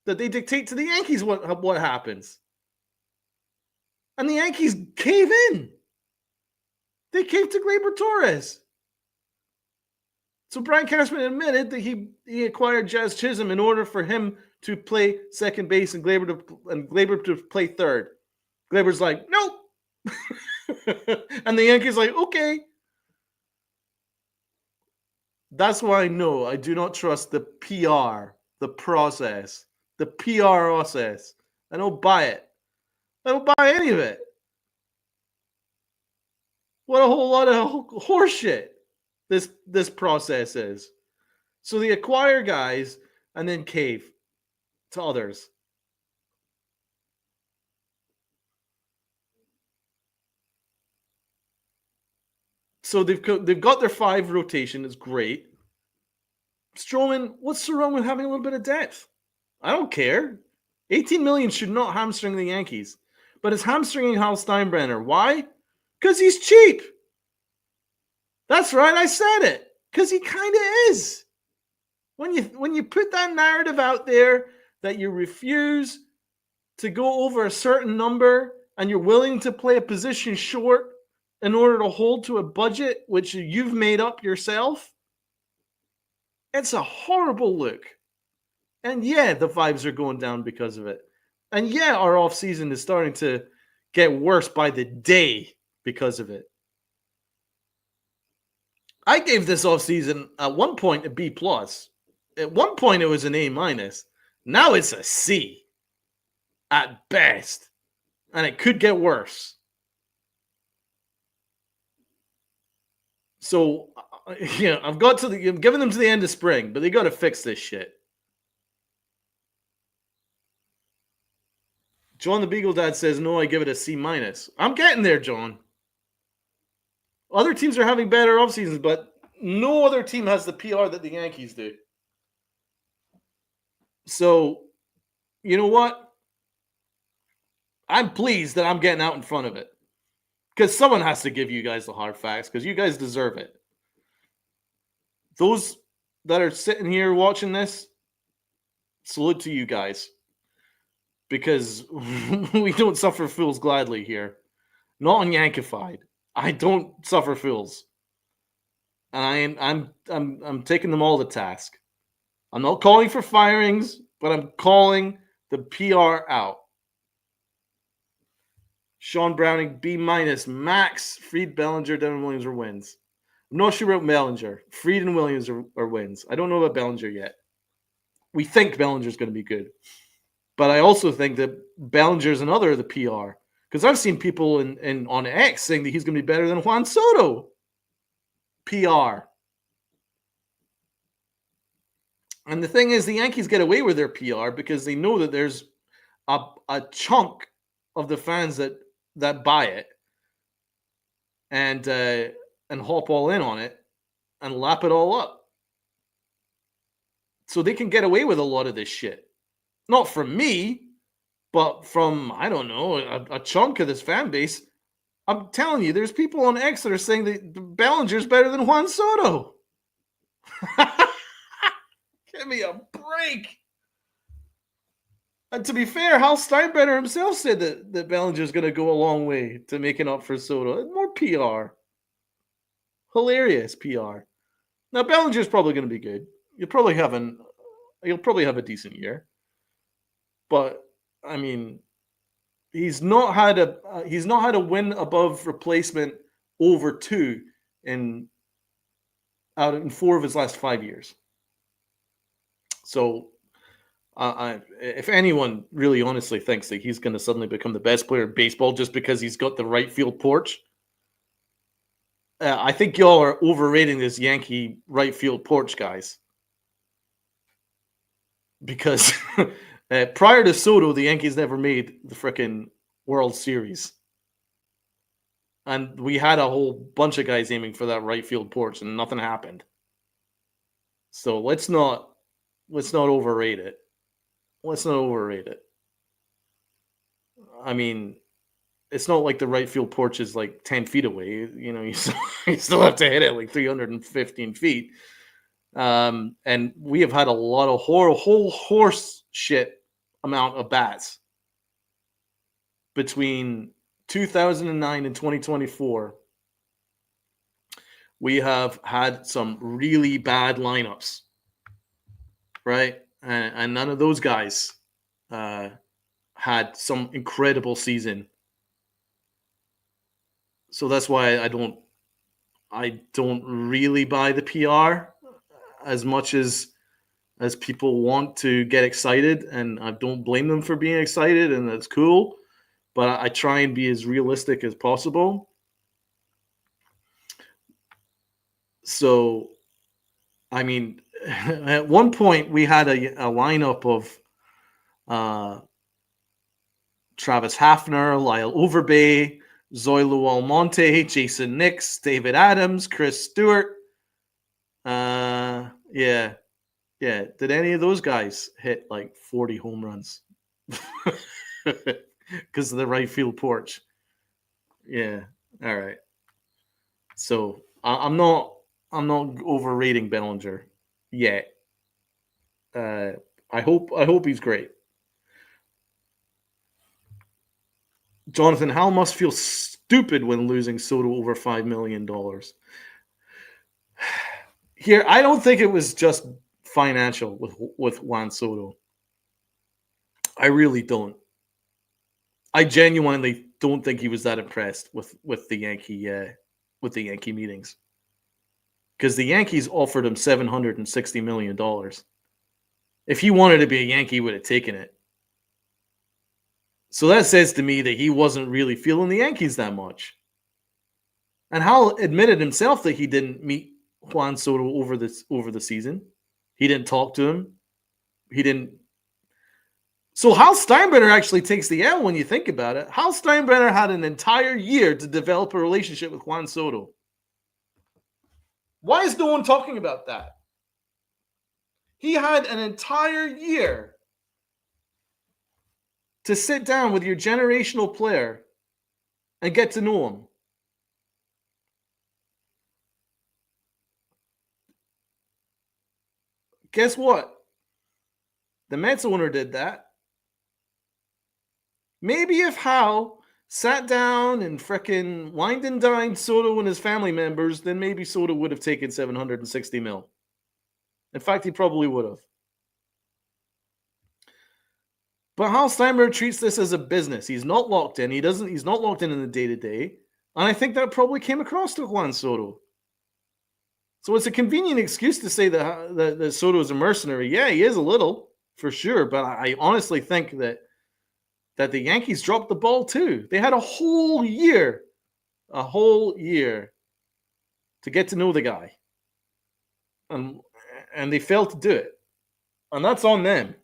That they dictate to the Yankees what happens. And the Yankees cave in. They cave to Gleyber Torres. So Brian Cashman admitted that he acquired Jazz Chisholm in order for him to play second base and Gleyber to play third. Gleyber's like, nope. And the Yankees like, okay. That's why I know I do not trust the PR, the process, the PR process. I don't buy it. I don't buy any of it. What a whole lot of horseshit this process is. So they acquire guys and then cave to others. So they've got their 5 rotation. It's great. Strowman, what's so wrong with having a little bit of depth? I don't care. 18 million should not hamstring the Yankees, but it's hamstringing Hal Steinbrenner. Why? Because he's cheap. That's right, I said it. Because he kind of is. When you put that narrative out there that you refuse to go over a certain number and you're willing to play a position short in order to hold to a budget which you've made up yourself, it's a horrible look. And yeah, the vibes are going down because of it. And yeah, our off season is starting to get worse by the day because of it. I gave this off season at one point a B plus. At one point it was an A minus. Now it's a C at best. And it could get worse. So yeah, I'm giving them to the end of spring, but they got to fix this shit. John the Beagle Dad says, no, I give it a C minus. I'm getting there, John. Other teams are having better off seasons, but no other team has the PR that the Yankees do. So, you know what? I'm pleased that I'm getting out in front of it. Because someone has to give you guys the hard facts, because you guys deserve it. Those that are sitting here watching this, salute to you guys. Because we don't suffer fools gladly here. Not on Yankified. I don't suffer fools. And I'm taking them all to task. I'm not calling for firings, but I'm calling the PR out. Sean Browning, B minus. Max, Fried, Bellinger, Devin Williams are wins. I'm not sure about Bellinger. Fried and Williams are wins. I don't know about Bellinger yet. We think Bellinger's going to be good. But I also think that Bellinger's another of the PR. Because I've seen people on X saying that he's going to be better than Juan Soto. PR. And the thing is, the Yankees get away with their PR because they know that there's a chunk of the fans that buy it and hop all in on it and lap it all up. So they can get away with a lot of this shit. Not from me, but from, I don't know, a chunk of this fan base. I'm telling you, there's people on X that are saying that Bellinger's better than Juan Soto. Give me a break. And to be fair, Hal Steinbrenner himself said that Bellinger's going to go a long way to making up for Soto. More PR. Hilarious PR. Now, Bellinger's probably going to be good. You'll probably have a decent year. But, I mean, he's not had a win above replacement over 2 in 4 of his last 5 years. So, if anyone really honestly thinks that he's going to suddenly become the best player in baseball just because he's got the right field porch, I think y'all are overrating this Yankee right field porch, guys. Because prior to Soto, the Yankees never made the frickin' World Series. And we had a whole bunch of guys aiming for that right field porch, and nothing happened. So let's not overrate it. Let's not overrate it. I mean, it's not like the right field porch is like 10 feet away. You know, you still have to hit it like 315 feet. And we have had a lot of whole horse shit amount of bats between 2009 and 2024. We have had some really bad lineups, right? And none of those guys had some incredible season. So that's why I don't really buy the PR as much as people want to get excited, and I don't blame them for being excited, and that's cool. But I try and be as realistic as possible. So, I mean, at one point we had a lineup of Travis Hafner, Lyle Overbay, Zoilo Almonte, Jason Nix, David Adams, Chris Stewart. Yeah. Did any of those guys hit like 40 home runs? Because of the right field porch. Yeah. All right. So I'm not overrating Bellinger yet. I hope he's great. Jonathan Howell must feel stupid when losing Soto over $5 million. Here, I don't think it was just financial with Juan Soto. I really don't. I genuinely don't think he was that impressed with the Yankee meetings, because the Yankees offered him $760 million. If he wanted to be a Yankee, he would have taken it. So that says to me that he wasn't really feeling the Yankees that much. And Howell admitted himself that he didn't meet Juan Soto over the season. He didn't talk to him. He didn't. So Hal Steinbrenner actually takes the L when you think about it. Hal Steinbrenner had an entire year to develop a relationship with Juan Soto. Why is no one talking about that? He had an entire year to sit down with your generational player and get to know him. Guess what? The Mets owner did that. Maybe if Hal sat down and frickin' wined and dined Soto and his family members, then maybe Soto would have taken $760 million. In fact, he probably would have. But Hal Steinbrenner treats this as a business. He's not locked in. He's not locked in the day-to-day. And I think that probably came across to Juan Soto. So it's a convenient excuse to say that Soto is a mercenary. Yeah, he is a little, for sure. But I honestly think that the Yankees dropped the ball too. They had a whole year to get to know the guy. And they failed to do it. And that's on them.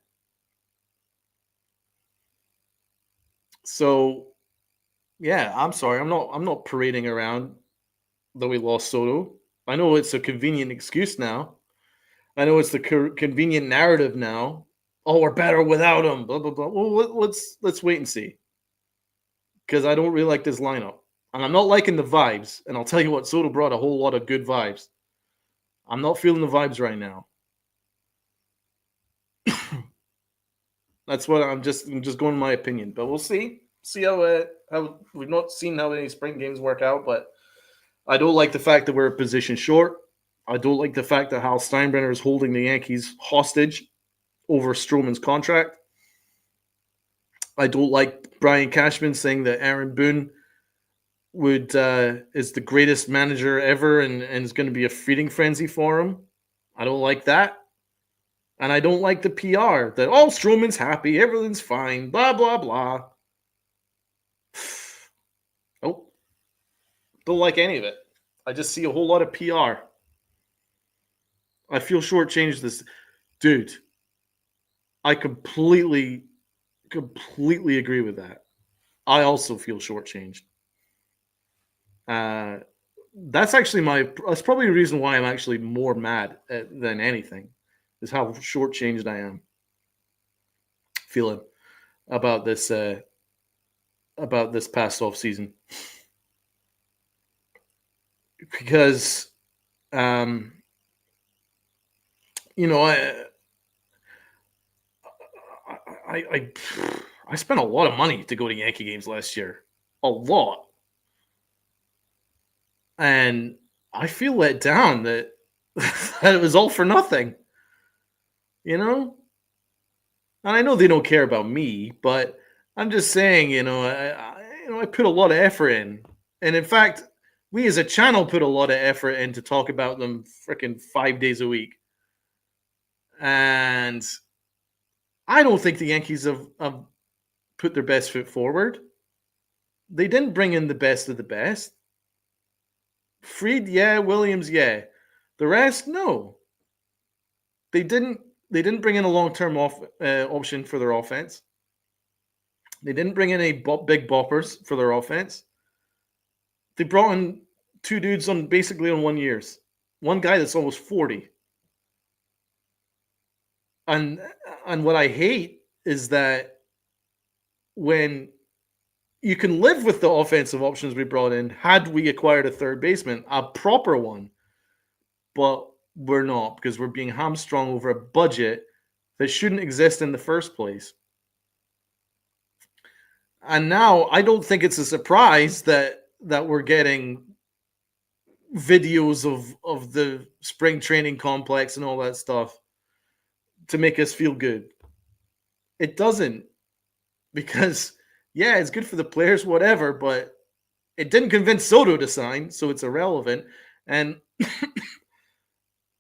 So, yeah, I'm sorry. I'm not parading around that we lost Soto. I know it's a convenient excuse now. I know it's the convenient narrative now. Oh, we're better without him. Blah blah blah. Well, let's wait and see. Because I don't really like this lineup, and I'm not liking the vibes. And I'll tell you what, Soto brought a whole lot of good vibes. I'm not feeling the vibes right now. That's what I'm just going my opinion, but we'll see. See how we've not seen how any spring games work out, but I don't like the fact that we're a position short. I don't like the fact that Hal Steinbrenner is holding the Yankees hostage over Stroman's contract. I don't like Brian Cashman saying that Aaron Boone is the greatest manager ever and is going to be a feeding frenzy for him. I don't like that. And I don't like the PR that, oh, Stroman's happy, everything's fine, blah, blah, blah. Oh, don't like any of it. I just see a whole lot of PR. I feel shortchanged this. Dude, I completely agree with that. I also feel shortchanged. That's probably the reason why I'm actually more mad than anything, is how shortchanged I am feeling about this past off season. Because I spent a lot of money to go to Yankee games last year. A lot. And I feel let down that that it was all for nothing. And I know they don't care about me, but I'm just saying, I put a lot of effort in. And in fact, we as a channel put a lot of effort in to talk about them freaking 5 days a week. And I don't think the Yankees have put their best foot forward. They didn't bring in the best of the best. Fried, yeah. Williams, yeah. The rest, no. They didn't bring in a long-term option for their offense. They didn't bring in big boppers for their offense. They brought in two dudes on basically on 1 years. One guy that's almost 40. And what I hate is that when you can live with the offensive options we brought in had we acquired a third baseman, a proper one, but we're not because we're being hamstrung over a budget that shouldn't exist in the first place. And now I don't think it's a surprise that we're getting videos of the spring training complex and all that stuff to make us feel good. It doesn't, because yeah, it's good for the players, whatever, but it didn't convince Soto to sign, so it's irrelevant. And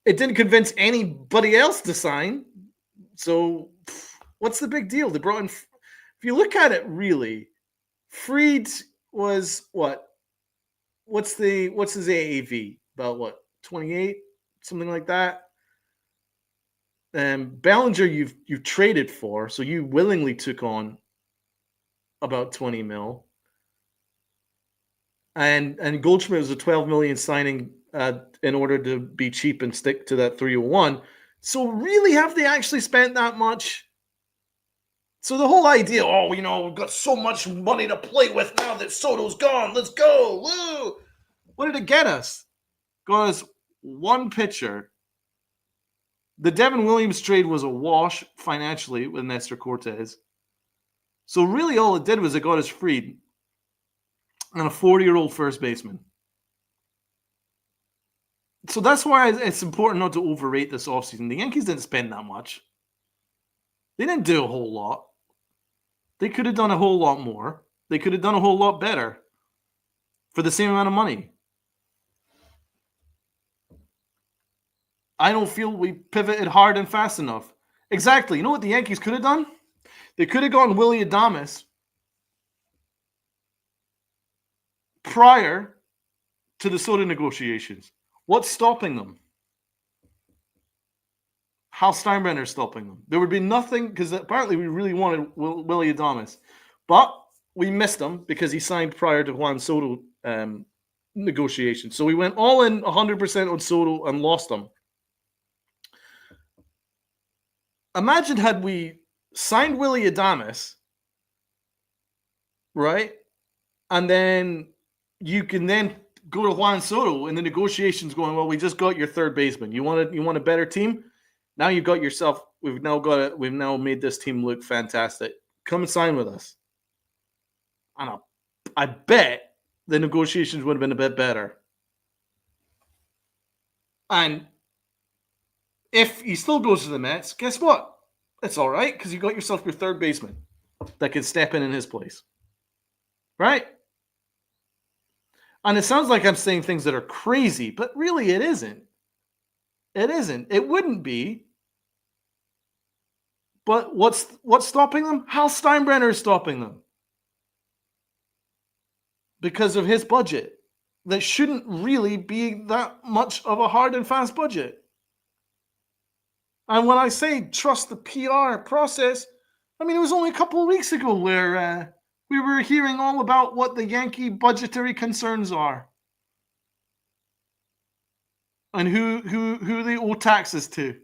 it didn't convince anybody else to sign. So what's the big deal? They brought in, if you look at it really, Fried was what? What's his AAV? About what? 28? Something like that. Bellinger you've traded for, so you willingly took on about 20 mil. And Goldschmidt was a 12 million signing in order to be cheap and stick to that 301. So really, have they actually spent that much? So the whole idea, we've got so much money to play with now that Soto's gone. Let's go. Woo! What did it get us? Got us one pitcher. The Devin Williams trade was a wash financially with Nestor Cortez. So really all it did was it got us Fried and a 40-year-old first baseman. So that's why it's important not to overrate this offseason. The Yankees didn't spend that much. They didn't do a whole lot. They could have done a whole lot more. They could have done a whole lot better for the same amount of money. I don't feel we pivoted hard and fast enough. Exactly. You know what the Yankees could have done? They could have gone Willy Adames prior to the Soto negotiations. What's stopping them? Hal Steinbrenner's stopping them. There would be nothing, because apparently we really wanted Willy Adames. But we missed him because he signed prior to Juan Soto negotiations. So we went all in 100% on Soto and lost him. Imagine had we signed Willy Adames, right? And then you can then go to Juan Soto in the negotiations going, well, we just got your third baseman. You want a better team? Now you've got yourself, we've now made this team look fantastic. Come and sign with us. I bet the negotiations would have been a bit better. And if he still goes to the Mets, guess what? It's all right, because you got yourself your third baseman that can step in his place. Right? And it sounds like I'm saying things that are crazy, but really it isn't. It isn't. It wouldn't be. But what's stopping them? Hal Steinbrenner is stopping them. Because of his budget. That shouldn't really be that much of a hard and fast budget. And when I say trust the PR process, I mean, it was only a couple of weeks ago where we were hearing all about what the Yankee budgetary concerns are. And who they owe taxes to.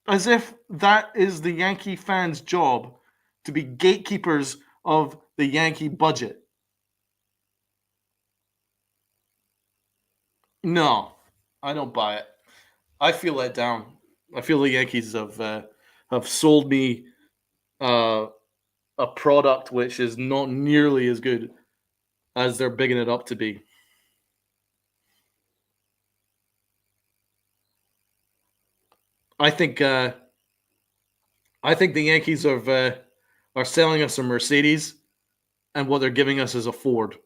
As if that is the Yankee fans' job, to be gatekeepers of the Yankee budget. No, I don't buy it. I feel let down. I feel the Yankees have sold me a product which is not nearly as good as they're bigging it up to be. I think the Yankees are selling us a Mercedes, and what they're giving us is a Ford,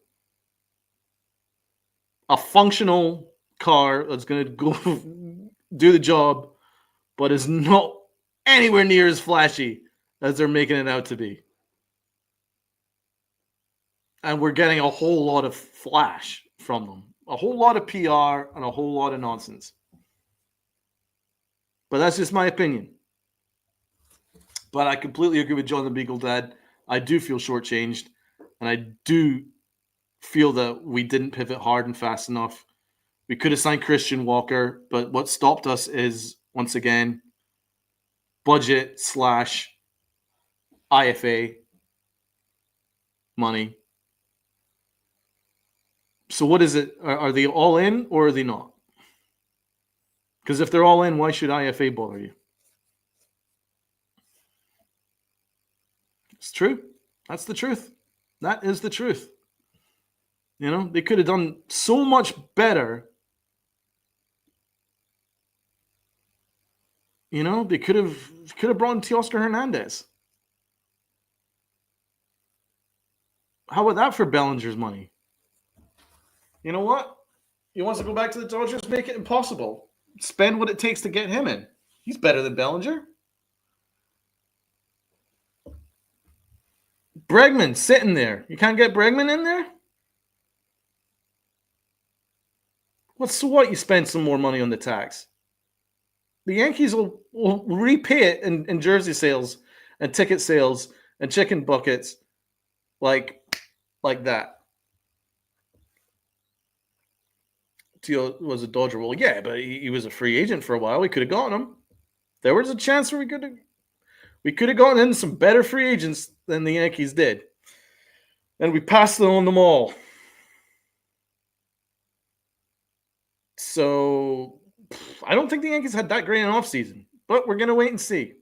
a functional car that's going to go do the job, but is not anywhere near as flashy as they're making it out to be. And we're getting a whole lot of flash from them, a whole lot of PR and a whole lot of nonsense. But that's just my opinion. But I completely agree with John the Beagle Dad. I do feel shortchanged, and I do feel that we didn't pivot hard and fast enough. We could have signed Christian Walker, but what stopped us is, once again, budget / IFA money. So what is it? Are they all in or are they not? Because if they're all in, why should IFA bother you? It's true. That's the truth. That is the truth. You know, they could have done so much better. You know, they could have brought in Teoscar Hernandez. How about that for Bellinger's money? You know what? He wants to go back to the Dodgers, make it impossible. Spend what it takes to get him in. He's better than Bellinger. Bregman sitting there. You can't get Bregman in there? So what? You spend some more money on the tax. The Yankees will repay it in jersey sales and ticket sales and chicken buckets like that. Teal was a Dodger. Well, yeah, but he was a free agent for a while. We could have gotten him. There was a chance where we could have gotten in some better free agents than the Yankees did. And we passed on them all. So I don't think the Yankees had that great an offseason, but we're going to wait and see.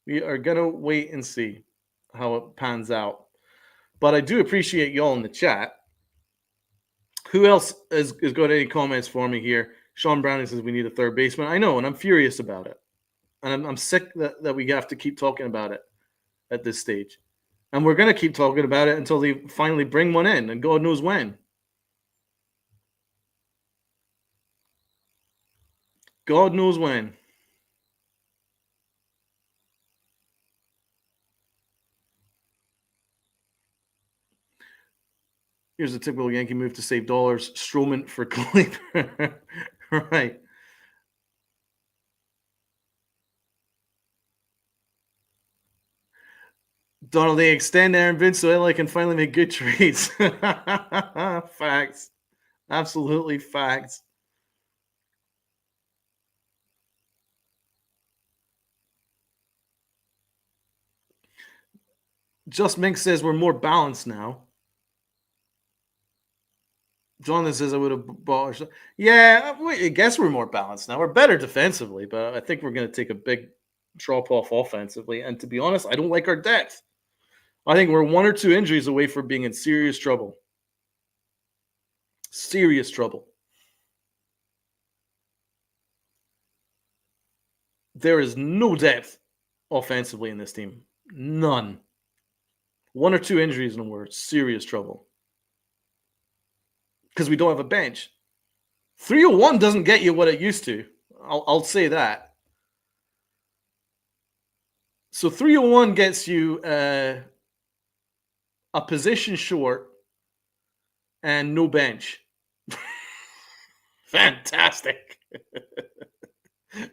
We are going to wait and see how it pans out. But I do appreciate y'all in the chat. Who else has got any comments for me here? Sean Browning says we need a third baseman. I know, and I'm furious about it. And I'm sick that we have to keep talking about it at this stage. And we're going to keep talking about it until they finally bring one in, and God knows when. God knows when. Here's a typical Yankee move to save dollars. Stroman for Cleveland. Right. Donald, they extend Aaron Vince so LA can finally make good trades. Facts. Absolutely facts. Just Mink says we're more balanced now. Jonathan says I would have bought. Yeah, I guess we're more balanced now. We're better defensively, but I think we're going to take a big drop off offensively. And to be honest, I don't like our depth. I think we're 1 or 2 injuries away from being in serious trouble. Serious trouble. There is no depth offensively in this team. None. 1 or 2 injuries and we're serious trouble. Because we don't have a bench. 301 doesn't get you what it used to. I'll say that. So 301 gets you a position short and no bench. Fantastic.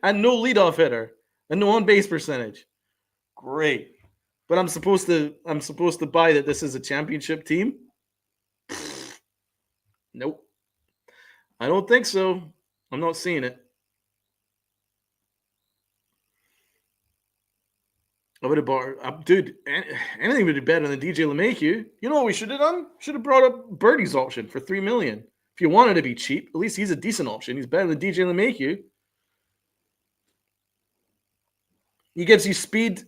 And no leadoff hitter and no on base percentage. Great. But I'm supposed to buy that this is a championship team? Nope. I don't think so. I'm not seeing it. I would have bought, dude, anything would be better than DJ LeMahieu. You know what we should have done? Should have brought up Birdie's option for $3 million. If you wanted to be cheap, at least he's a decent option. He's better than DJ LeMahieu. He gives you speed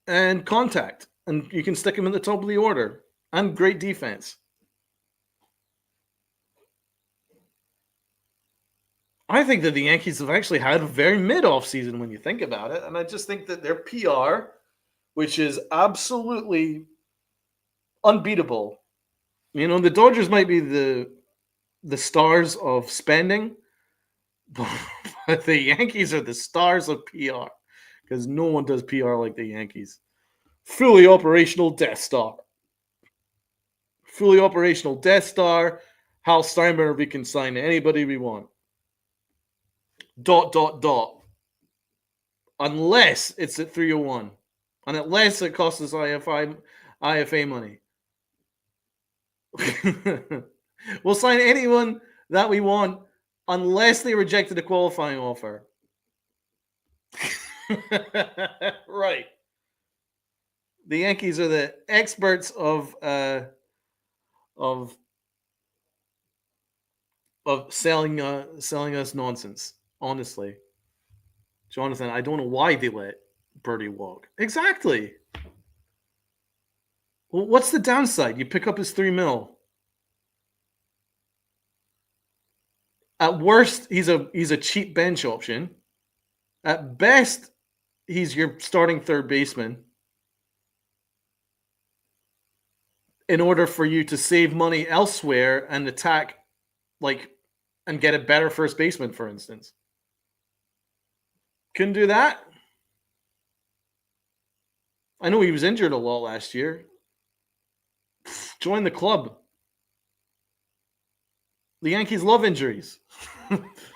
and contact, and you can stick him at the top of the order. And great defense. I think that the Yankees have actually had a very mid-off season when you think about it. And I just think that their PR, which is absolutely unbeatable. You know, the Dodgers might be the stars of spending, but the Yankees are the stars of PR because no one does PR like the Yankees. Fully operational Death Star. Fully operational Death Star. Hal Steinbrenner, we can sign anybody we want. ... Unless it's at 301. And unless it costs us IFA money. We'll sign anyone that we want unless they rejected a qualifying offer. Right. The Yankees are the experts of selling us nonsense. Honestly, Jonathan, I don't know why they let Birdie walk. Exactly. Well, what's the downside? You pick up his $3 million. At worst, he's a cheap bench option. At best, he's your starting third baseman. In order for you to save money elsewhere and attack, and get a better first baseman, for instance. Couldn't do that. I know he was injured a lot last year. Join the club. The Yankees love injuries.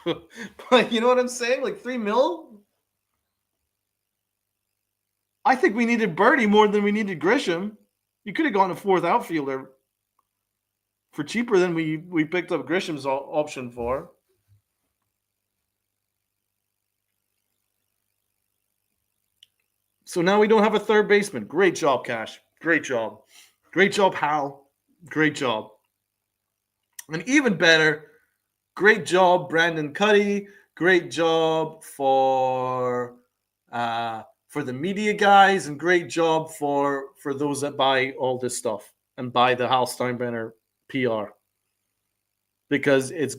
But you know what I'm saying? Like $3 million? I think we needed Birdie more than we needed Grisham. You could have gone a fourth outfielder for cheaper than we picked up Grisham's option for. So now we don't have a third baseman. Great job, Cash. Great job. Great job, Hal. Great job. And even better, great job, Brandon Cuddy. Great job for the media guys, and great job for those that buy all this stuff and buy the Hal Steinbrenner PR, because it's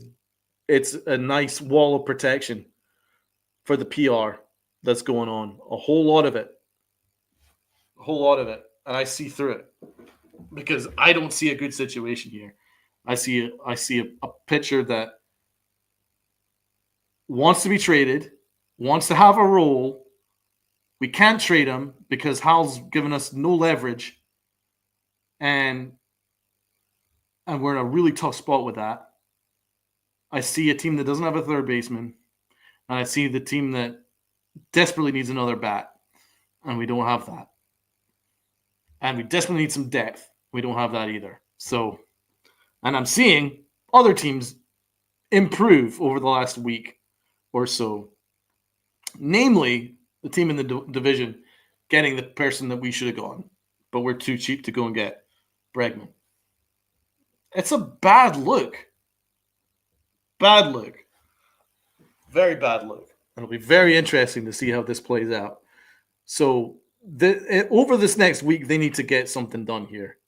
a nice wall of protection for the PR that's going on. A whole lot of it. And I see through it because I don't see a good situation here. I see a pitcher that wants to be traded, wants to have a role. We can't trade him because Hal's given us no leverage, and we're in a really tough spot with that. I see a team that doesn't have a third baseman, and I see the team that desperately needs another bat, and we don't have that. And we desperately need some depth. We don't have that either. So, and I'm seeing other teams improve over the last week or so. Namely, the team in the division getting the person that we should have gone, but we're too cheap to go and get Bregman. It's a bad look. Bad look. Very bad look. It'll be very interesting to see how this plays out. So over this next week, they need to get something done here.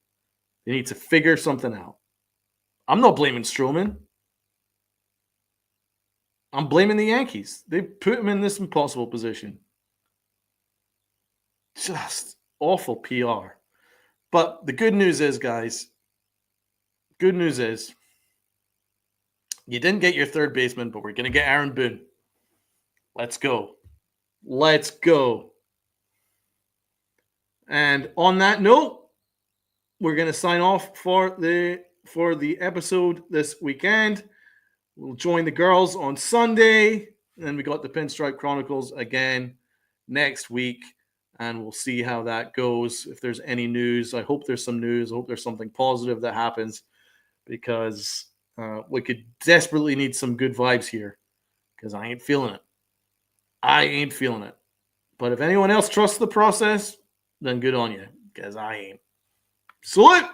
They need to figure something out. I'm not blaming Stroman. I'm blaming the Yankees. They put him in this impossible position. Just awful PR. But the good news is, guys, you didn't get your third baseman, but we're going to get Aaron Boone. Let's go. And on that note, we're going to sign off for the episode this weekend. We'll join the girls on Sunday. And we got the Pinstripe Chronicles again next week. And we'll see how that goes. If there's any news, I hope there's some news. I hope there's something positive that happens, because we could desperately need some good vibes here, because I ain't feeling it. But if anyone else trusts the process, then good on you, because I ain't. Salute!